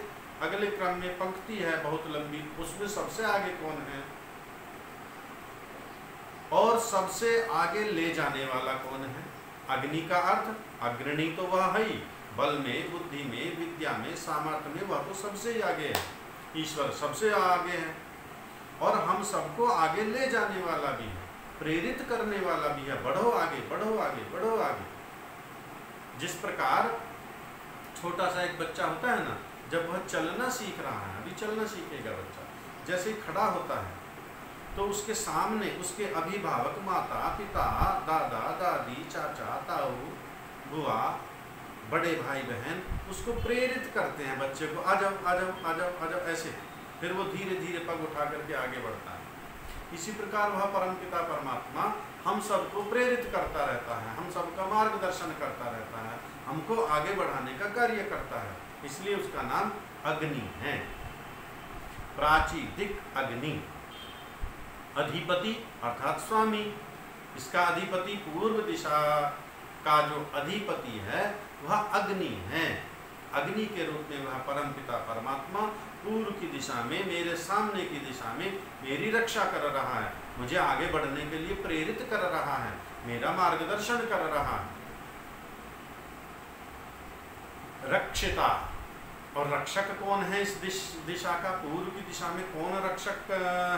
अगले क्रम में पंक्ति है बहुत लंबी, उसमें सबसे आगे कौन है, और सबसे आगे ले जाने वाला कौन है। अग्नि का अर्थ अग्रणी तो वह है ही, बल में, बुद्धि में, विद्या में, सामर्थ्य में वह तो सबसे ही आगे है। ईश्वर सबसे आगे है, और हम सबको आगे ले जाने वाला भी है, प्रेरित करने वाला भी है, बढ़ो आगे, बढ़ो आगे, बढ़ो आगे। जिस प्रकार छोटा सा एक बच्चा होता है ना, जब वह चलना सीख रहा है, अभी चलना सीखेगा बच्चा, जैसे खड़ा होता है तो उसके सामने उसके अभिभावक, माता पिता, दादा दादी, चाचा ताऊ, बुआ, बड़े भाई बहन उसको प्रेरित करते हैं बच्चे को, आ जाओ आ जाओ आ जाओ आ जाओ, ऐसे। फिर वो धीरे धीरे पग उठा करके आगे बढ़ता है। इसी प्रकार वह परमपिता परमात्मा हम सबको प्रेरित करता रहता है, हम सबका मार्गदर्शन करता रहता है, हमको आगे बढ़ाने का कार्य करता है, इसलिए उसका नाम अग्नि है। प्राचीदिक अग्नि, अधिपति अर्थात स्वामी। इसका अधिपति, पूर्व दिशा का जो अधिपति है वह अग्नि है। अग्नि के रूप में वह परमपिता परमात्मा पूर्व की दिशा में, मेरे सामने की दिशा में मेरी रक्षा कर रहा है, मुझे आगे बढ़ने के लिए प्रेरित कर रहा है, मेरा मार्गदर्शन कर रहा है। रक्षिता, और रक्षक कौन है इस दिशा का, पूर्व की दिशा में कौन रक्षक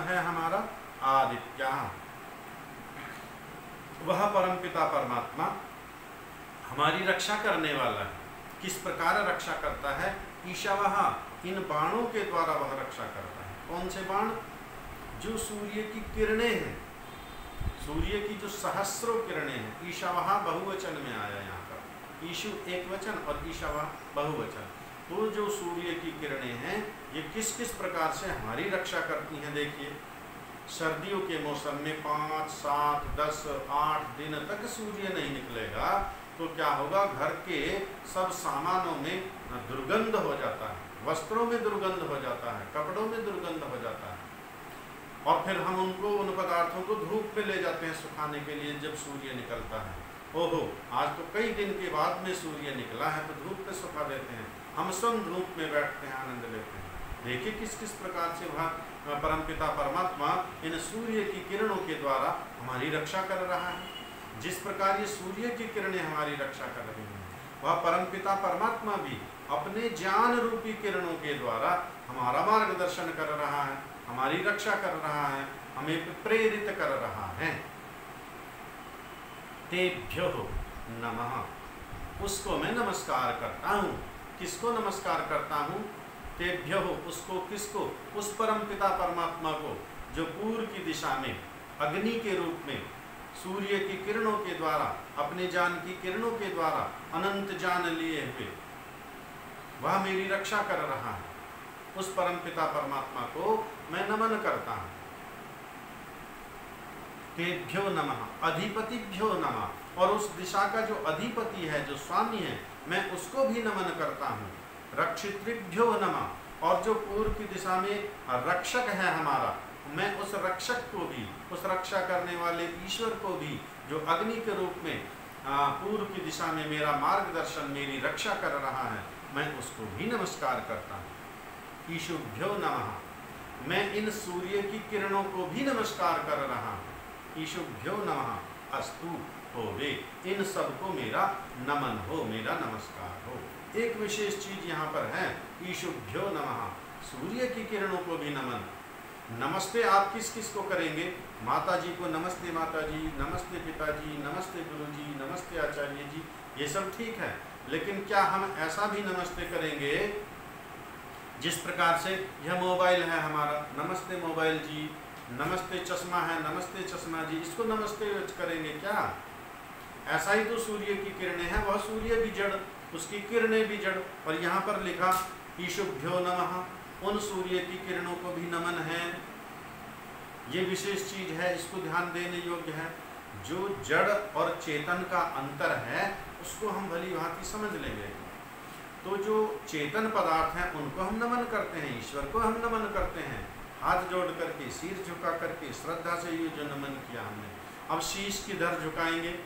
है हमारा, आदित्य। वह परमपिता परमात्मा हमारी रक्षा करने वाला है। किस प्रकार रक्षा करता है, ईशावाह, इन बाणों के द्वारा वह रक्षा करता है। कौन से बाण, जो सूर्य की किरणें हैं, सूर्य की जो सहस्रों किरणें हैं। ईशावाह बहुवचन में आया यहाँ पर, ईशु एक वचन और ईशावाह बहुवचन। तो जो सूर्य की किरणें हैं ये किस किस प्रकार से हमारी रक्षा करती हैं। देखिए, सर्दियों के मौसम में 5, 7, 10, 8 दिन तक सूर्य नहीं निकलेगा तो क्या होगा, घर के सब सामानों में दुर्गंध हो जाता है, वस्त्रों में दुर्गंध हो जाता है, कपड़ों में दुर्गंध हो जाता है। और फिर हम उन पदार्थों को धूप पे ले जाते हैं सुखाने के लिए जब सूर्य निकलता है। ओहो, आज तो कई दिन के बाद में सूर्य निकला है तो धूप पे सुखा देते हैं, हम स्वयं धूप में बैठते हैं, आनंद लेते हैं। देखिए किस किस प्रकार से वह परमपिता परमात्मा इन सूर्य की किरणों के द्वारा हमारी रक्षा कर रहा है। जिस प्रकार ये सूर्य की किरणें हमारी रक्षा कर रही हैं, वह परमपिता परमात्मा भी अपने ज्ञान रूपी किरणों के द्वारा हमारा मार्गदर्शन कर रहा है, हमारी रक्षा कर रहा है, हमें प्रेरित कर रहा है। तेभ्यो नमः, उसको मैं नमस्कार करता हूँ। किसको नमस्कार करता हूँ, तेभ्यो, उसको, किसको, उस परमपिता परमात्मा को जो पूर्व की दिशा में अग्नि के रूप में सूर्य की किरणों के द्वारा, अपने ज्ञान की किरणों के द्वारा अनंत ज्ञान लिए हुए वह मेरी रक्षा कर रहा है। उस परमपिता परमात्मा को मैं नमन करता हूँ। तेभ्यो नमः, अधिपतिभ्यो नमः, और उस दिशा का जो अधिपति है, जो स्वामी है, मैं उसको भी नमन करता हूँ। रक्षितृभ्यो नमः, और जो पूर्व की दिशा में रक्षक है हमारा, मैं उस रक्षक को भी, उस रक्षा करने वाले ईश्वर को भी, जो अग्नि के रूप में पूर्व की दिशा में मेरा मार्गदर्शन, मेरी रक्षा कर रहा है, मैं उसको भी नमस्कार करता हूँ। ईशुभ्यो नमः, मैं इन सूर्य की किरणों को भी नमस्कार कर रहा हूँ। ईशुभ्यो नमः अस्तु होवे, इन सबको मेरा नमन हो, मेरा नमस्कार हो। एक विशेष चीज यहाँ पर है, ईशुभ्यो नमः, सूर्य की किरणों को भी नमन। नमस्ते आप किस किस को करेंगे? माता जी को नमस्ते माता जी, नमस्ते पिताजी, नमस्ते गुरुजी, नमस्ते आचार्य जी, ये सब ठीक है, लेकिन क्या हम ऐसा भी नमस्ते करेंगे जिस प्रकार से यह मोबाइल है हमारा, नमस्ते मोबाइल जी, नमस्ते चश्मा है, नमस्ते चश्मा जी, इसको नमस्ते करेंगे क्या? ऐसा ही तो सूर्य की किरणें हैं, वह सूर्य भी जड़, उसकी किरणें भी जड़, और यहाँ पर लिखा ईशुभ्यो नमः, उन सूर्य की किरणों को भी नमन है। ये विशेष चीज है, इसको ध्यान देने योग्य है। जो जड़ और चेतन का अंतर है उसको हम भली भांति समझ लेंगे। तो जो चेतन पदार्थ हैं उनको हम नमन करते हैं, ईश्वर को हम नमन करते हैं, हाथ जोड़ करके, सिर झुका करके, श्रद्धा से ये जो नमन किया हमने। अब शीश किधर झुकाएंगे?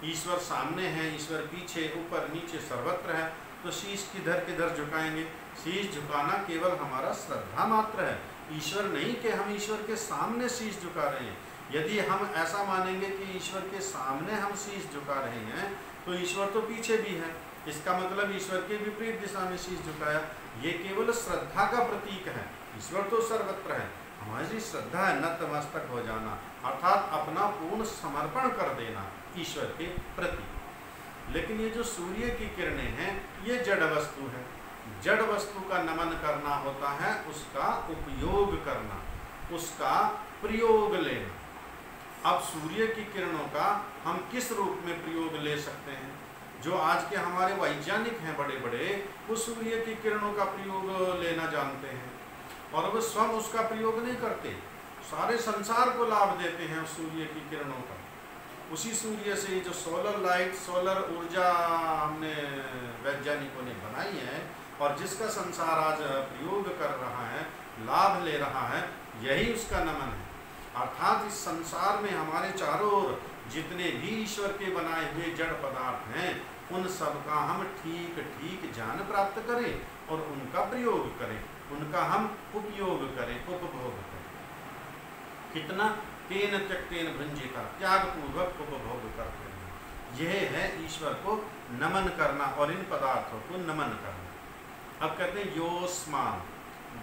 ईश्वर सामने है, ईश्वर पीछे, ऊपर नीचे सर्वत्र है, तो शीश किधर झुकाएंगे? शीश झुकाना केवल हमारा श्रद्धा मात्र है, ईश्वर नहीं कि हम ईश्वर के सामने शीश झुका रहे हैं। यदि हम ऐसा मानेंगे कि ईश्वर के सामने हम शीश झुका रहे हैं तो ईश्वर तो पीछे भी है, इसका मतलब ईश्वर के विपरीत दिशा में शीश झुकाया, ये केवल श्रद्धा का प्रतीक है। ईश्वर तो सर्वत्र है, हमारी श्रद्धा है नतमस्तक हो जाना, अर्थात अपना पूर्ण समर्पण कर देना ईश्वर के प्रति। लेकिन ये जो सूर्य की किरणें हैं ये जड़ वस्तु है, जड़ वस्तु का नमन करना होता है, उसका उपयोग करना, उसका प्रयोग लेना। अब सूर्य की किरणों का हम किस रूप में प्रयोग ले सकते हैं? जो आज के हमारे वैज्ञानिक हैं बड़े बड़े, वो सूर्य की किरणों का प्रयोग लेना जानते हैं और वो स्वयं उसका प्रयोग नहीं करते, सारे संसार को लाभ देते हैं सूर्य की किरणों का। उसी सूर्य से जो सोलर लाइट, सोलर ऊर्जा हमने वैज्ञानिकों ने बनाई है और जिसका संसार आज प्रयोग कर रहा है, लाभ ले रहा है, यही उसका नमन है। अर्थात इस संसार में हमारे चारों ओर जितने भी ईश्वर के बनाए हुए जड़ पदार्थ हैं, उन सब का हम ठीक ठीक ज्ञान प्राप्त करें और उनका प्रयोग करें, उनका हम उपयोग करें, उपभोग करें। कितना? तेन त्यक्तेन भुंजिता, त्याग पूर्वक उपभोग करते हैं। यह है ईश्वर को नमन करना और इन पदार्थों को नमन करना। अब कहते हैं योस्मान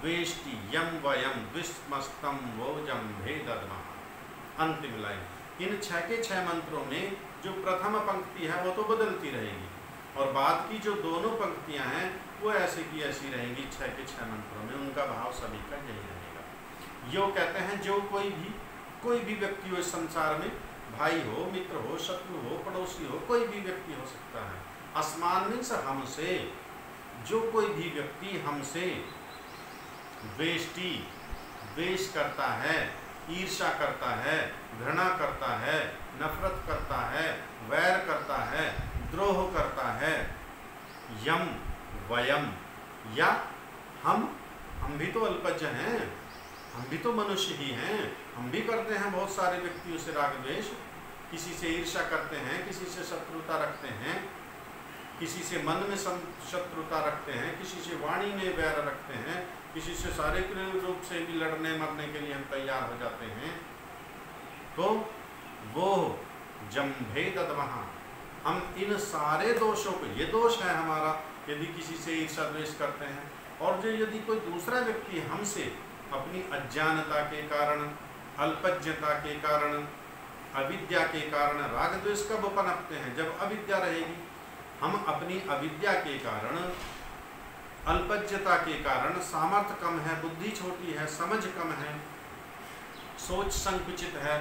वेष्टि यम वयम द्विस्मस्तम वो जम्भे दद्मः। अंतिम लाइन, इन 6 के 6 मंत्रों में जो प्रथम पंक्ति है वो तो बदलती रहेगी और बाद की जो दोनों पंक्तियां हैं वो ऐसे की ऐसी रहेंगी 6 के 6 मंत्रों में, उनका भाव सभी का यही रहेगा। यो कहते हैं जो कोई भी व्यक्ति हो इस संसार में, भाई हो, मित्र हो, शत्रु हो, पड़ोसी हो, कोई भी व्यक्ति हो सकता है। असमान मीन्स हमसे, जो कोई भी व्यक्ति हमसे वेष्टि, द्वेष करता है, ईर्ष्या करता है, घृणा करता है, नफरत करता है, वैर करता है, द्रोह करता है, यम वयम, या हम भी तो अल्पज्ञ हैं, हम भी तो मनुष्य ही हैं, हम भी करते हैं बहुत सारे व्यक्तियों से राग द्वेष, किसी से ईर्ष्या करते हैं, किसी से शत्रुता रखते हैं, किसी से मन में शत्रुता रखते हैं, किसी से वाणी में वैर रखते हैं, किसी से शारीरिक रूप से भी लड़ने मरने के लिए हम तैयार हो जाते हैं। तो वो जम्भे दद्मः, हम इन सारे दोषों को, ये दोष है हमारा यदि किसी से ईर्ष्या द्वेष करते हैं, और जो यदि कोई दूसरा व्यक्ति हमसे अपनी अज्ञानता के कारण, अल्पज्ञता के कारण, अविद्या के कारण राग द्वेष कब पनपते हैं? जब अविद्या रहेगी। हम अपनी अविद्या के कारण, अल्पज्ञता के कारण, सामर्थ्य कम है, बुद्धि छोटी है, समझ कम है, सोच संकुचित है,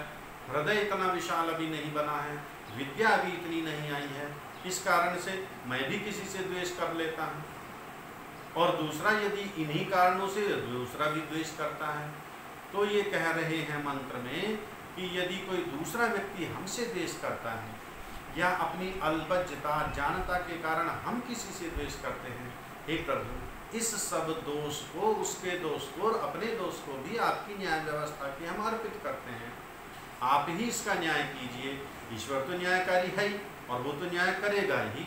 हृदय इतना विशाल अभी नहीं बना है, विद्या अभी इतनी नहीं आई है, इस कारण से मैं भी किसी से द्वेष कर लेता हूँ और दूसरा यदि इन्हीं कारणों से दूसरा भी द्वेष करता है। तो ये कह रहे हैं मंत्र में कि यदि कोई दूसरा व्यक्ति हमसे द्वेष करता है या अपनी अल्पज्ञता जानता के कारण हम किसी से द्वेष करते हैं, हे प्रभु इस सब दोष को, उसके दोष को और अपने दोष को भी आपकी न्याय व्यवस्था के हम अर्पित करते हैं। आप ही इसका न्याय कीजिए। ईश्वर तो न्यायकारी है ही और वो तो न्याय करेगा ही।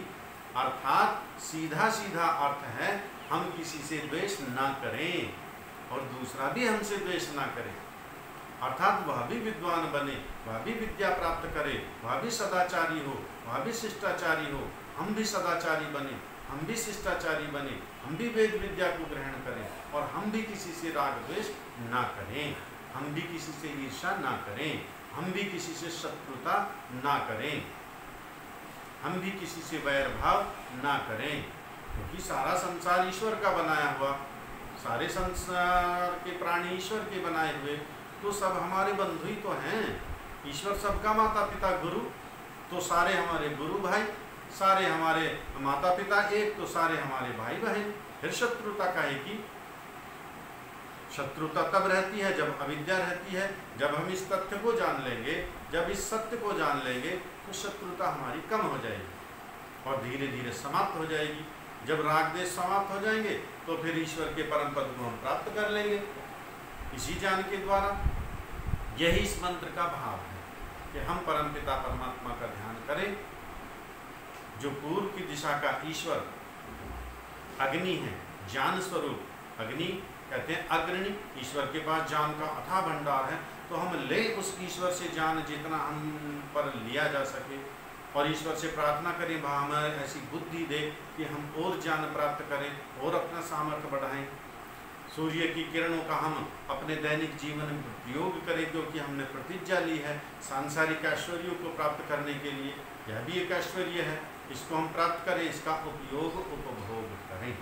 अर्थात सीधा सीधा अर्थ है हम किसी से द्वेष ना करें और दूसरा भी हमसे द्वेष ना करे। अर्थात वह भी विद्वान बने, वह भी विद्या प्राप्त करे, वह भी सदाचारी हो, वह भी शिष्टाचारी हो, हम भी सदाचारी बने, हम भी शिष्टाचारी बने, हम भी वेद विद्या को ग्रहण करें और हम भी किसी से राग द्वेष ना करें, हम भी किसी से ईर्ष्या ना करें, हम भी किसी से शत्रुता ना करें, हम भी किसी से वैर भाव ना करें। क्योंकि सारा संसार ईश्वर का बनाया हुआ, सारे संसार के प्राणी ईश्वर के बनाए हुए, तो सब हमारे बंधु ही तो हैं। ईश्वर सबका माता पिता गुरु, तो सारे हमारे गुरु भाई, सारे हमारे माता पिता एक, तो सारे हमारे भाई बहन। फिर शत्रुता काहे की? शत्रुता तब रहती है जब अविद्या रहती है। जब हम इस तथ्य को जान लेंगे, जब इस सत्य को जान लेंगे, तो शत्रुता हमारी कम हो जाएगी और धीरे धीरे समाप्त हो जाएगी। जब राग देश समाप्त हो जाएंगे तो फिर ईश्वर के परम पद को हम प्राप्त कर लेंगे इसी ज्ञान के द्वारा। यही इस मंत्र का भाव है कि हम परमपिता परमात्मा का ध्यान करें, जो पूर्व की दिशा का ईश्वर अग्नि है, ज्ञान स्वरूप। अग्नि कहते हैं अग्रणी, ईश्वर के पास ज्ञान का अथाह भंडार है, तो हम ले उस ईश्वर से ज्ञान जितना हम पर लिया जा सके और ईश्वर से प्रार्थना करें वह हमें ऐसी बुद्धि दे कि हम और ज्ञान प्राप्त करें और अपना सामर्थ्य बढ़ाएं। सूर्य की किरणों का हम अपने दैनिक जीवन में प्रयोग करें, क्योंकि हमने प्रतिज्ञा ली है सांसारिक ऐश्वर्यों को प्राप्त करने के लिए। यह भी एक ऐश्वर्य है, इसको हम प्राप्त करें, इसका उपयोग उपभोग करें।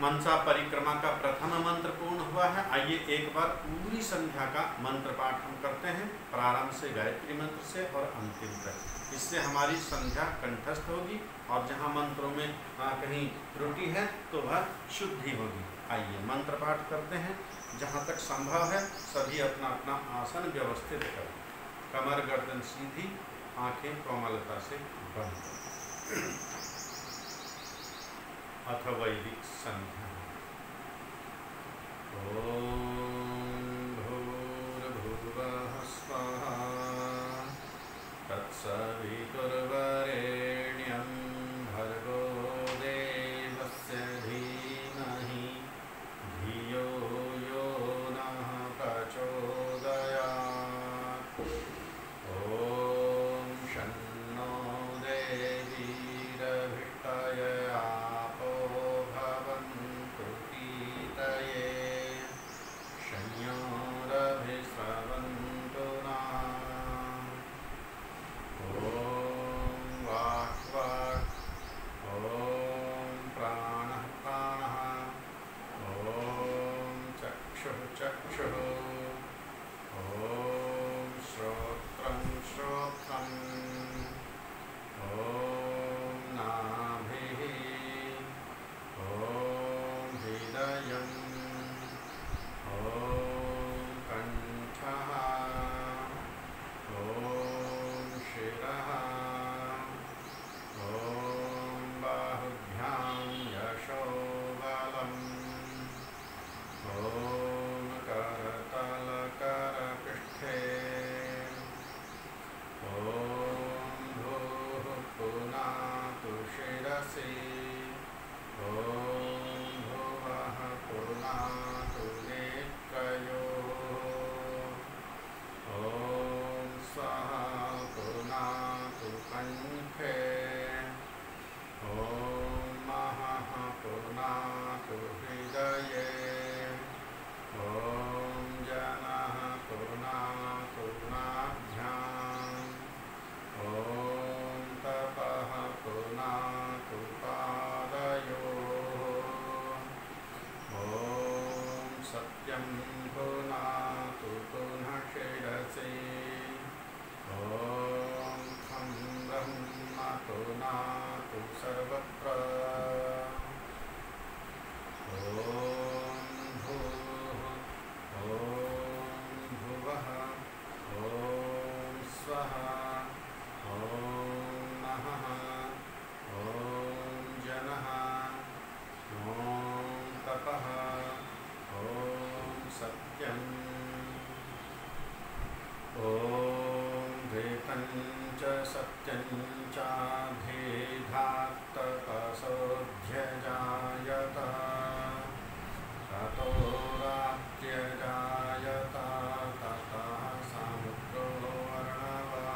मनसा परिक्रमा का प्रथम मंत्र पूर्ण हुआ है। आइए एक बार पूरी संध्या का मंत्र पाठ हम करते हैं, प्रारंभ से गायत्री मंत्र से और अंतिम तक। इससे हमारी संध्या कंठस्थ होगी और जहाँ मंत्रों में कहीं त्रुटि है तो वह शुद्धि होगी। आइए मंत्र पाठ करते हैं। जहाँ तक संभव है सभी अपना अपना आसन व्यवस्थित करें, कमर गर्दन सीधी, आंखें कोमलता से बंद। अथ वैदिक संध्या। ओम भूर्भुवः स्वः तत्सवितुर्वरेण्यं भर्गो देवस्य धीमहि धियो यो नः प्रचोदयात्। ओम शन्नो देवीरभिष्टय ॐ धीतं च सत्यं चाभिधात्तपसोऽध्यजायत ततो रात्यजायत ततः समुद्रो अर्णवः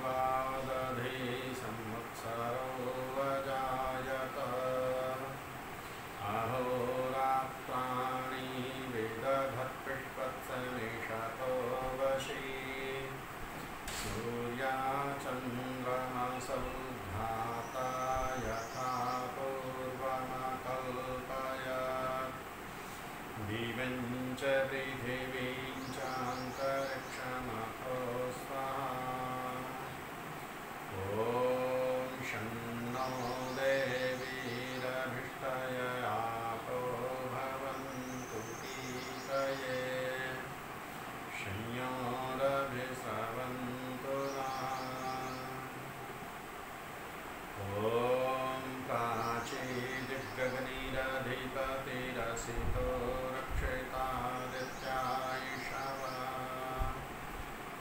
समुद्रादर्णवादधि संवत्सरो अजायत अहोरात्राणि वेदभत्पुष्पत्समेषतो वशी सूर्याचन्द्रमसौ भ्राता यथा पूर्वमकल्पयत् दिवं च पृथिवीं चान्तरिक्षमथो स्वाहा ॐ शं नो देवीरभिष्टयापो भवन्तु कीकये संयोरभिस्रवन्तु नः ॐ प्राचीदिग्गगनीरधिपतिरसितो रक्षितादित्यायिषवः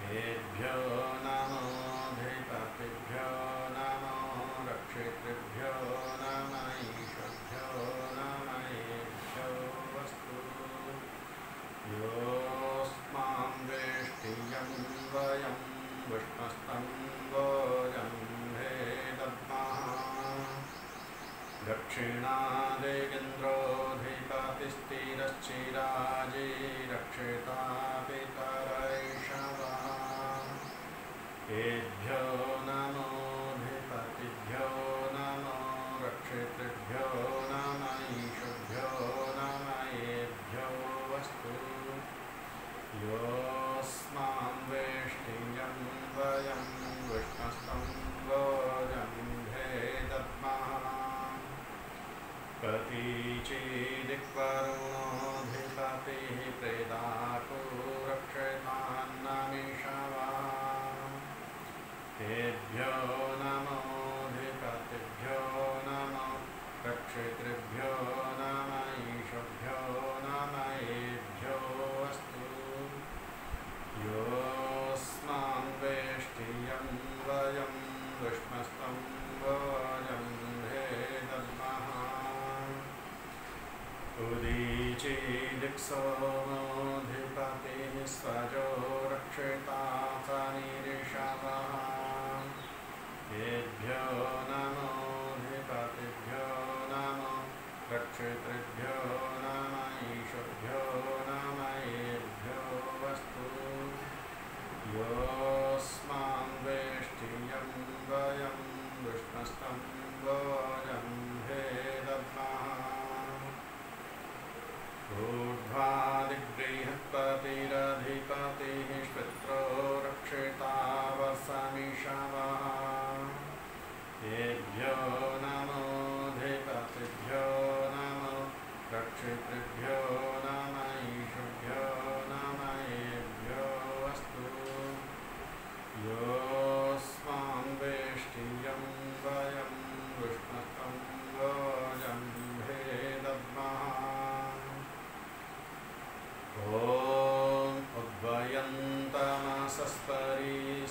तेभ्यो नमोऽधिपतिभ्यो नमो रक्षितृभ्यो नमैषभ्यो नमयेभ्यो वस्तु योऽस्मां वेष्टियं वयं विष्णस्तं वोजं भेदद्मः दक्षिणादिगेन्द्रोऽधिपतिस्थिरश्चिराजी रक्षिता पितरैषवः तेभ्यो नमोऽधिपतिभ्यो नमो रक्षितृभ्यो नमैषभ्यो नमयेभ्यो वस्तु योऽस्मां वेष्टियं वयं विष्णस्तं वोजं भेदद्मः प्रतीचीदिक्वरुणोऽधिपतिः प्रेदाको रक्षतान्नमिषवः तेभ्यो नमोऽधिपतिभ्यो नमो रक्षितृभ्यो नमैषभ्यो नमयेभ्यो वस्तु योऽस्मां वेष्टियं वयं विष्णस्तं वोजं भेदद्मः उदीचीदिक्सोमोऽधिपतिः स्वजो रक्षिता सनिरिषवः तेभ्यो नमोऽधिपतिभ्यो नमो रक्षितृभ्यो नमैषभ्यो नमयेभ्यो वस्तु योऽस्मां वेष्टियं वयं विष्णस्तं वोजं भेदद्मः ऊर्ध्वादिबृहत्पतिरधिपतिः श्वित्रो रक्षिता वसमिषवः तेभ्यो नमोऽधिपतिभ्यो नमो रक्षितृभ्यो नमैषभ्यो नमयेभ्यो वस्तु योऽस्मां वेष्टियं वयं विष्णस्तं वोजं भेदद्मः ॐ उद्वयन्तमसस्परि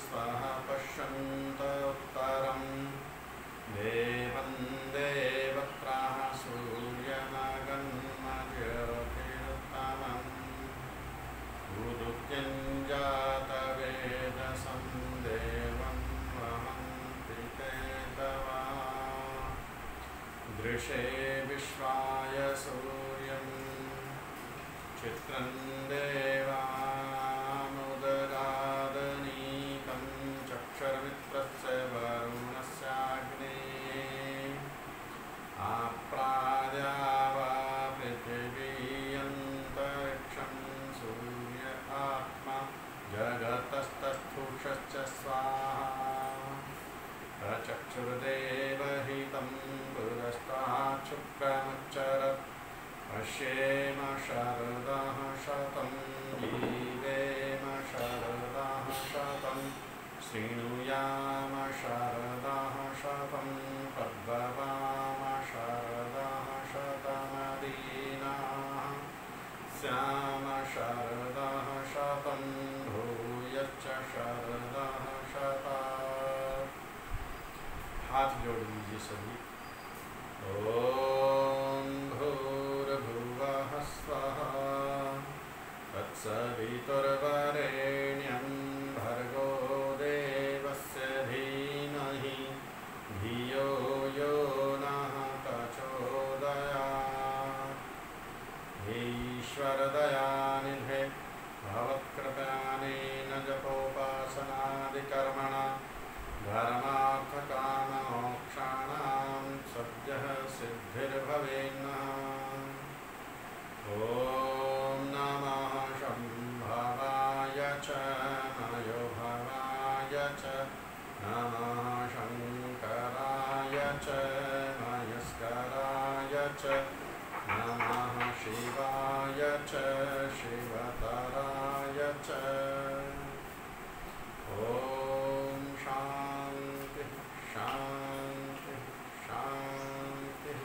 स्वः पश्यन्त उत्तरं देवं देवत्राः सूर्यमगन्मज्योतिरुत्तमम् उदुत्यं जातवेदसं देवं वहन्ति केतवा दृशे विश्वाय सूर्यं चित्रं देवामुदगादनीकं चक्षुर्मित्रस्य वरुणस्याग्नेः आप्राद्यावा पृथिवी अन्तरिक्षं सूर्य आत्मा जगतस्तस्थुषश्च स्वाहा प्रचक्षुर्देवहितं पुरस्ताच्छुक्रमुच्चरत् पश्येम शरदः शतं शारदाः शतं भूयश्च शारदाः शतात्। हाथ जोड़ लीजिए सभी। ओम भूर्भुवः स्वः तत्सवितुर्वरेण्यं भर्गो देवस्य धीमहि धियो यो नः प्रचोदयात्। ईश्वरदयानिधे भवत्कृपानेन जपोपासनादिकर्मणा धर्मार्थकाममोक्षाणां सद्यः सिद्धिर्भवेन्नः। ॐ नमः शम्भवाय च मयोभवाय च नमः शङ्कराय च मयस्कराय च नमः शिवाय च शिवतराय च। ॐ शान्ति शान्ति शान्तिः।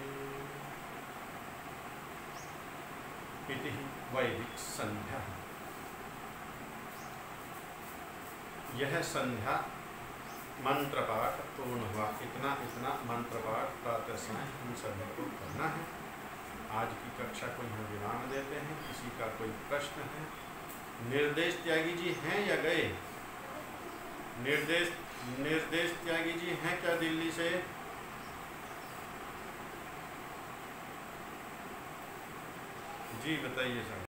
इति वैदिक संध्या। यह संध्या मंत्र पाठ पूर्ण हुआ। इतना मंत्र पाठ प्रातः समय हम सभी को करना है। आज की कक्षा को यहाँ विराम देते हैं। किसी का कोई प्रश्न है? निर्देश त्यागी जी हैं या गए? निर्देश त्यागी जी हैं क्या दिल्ली से? जी बताइए सर।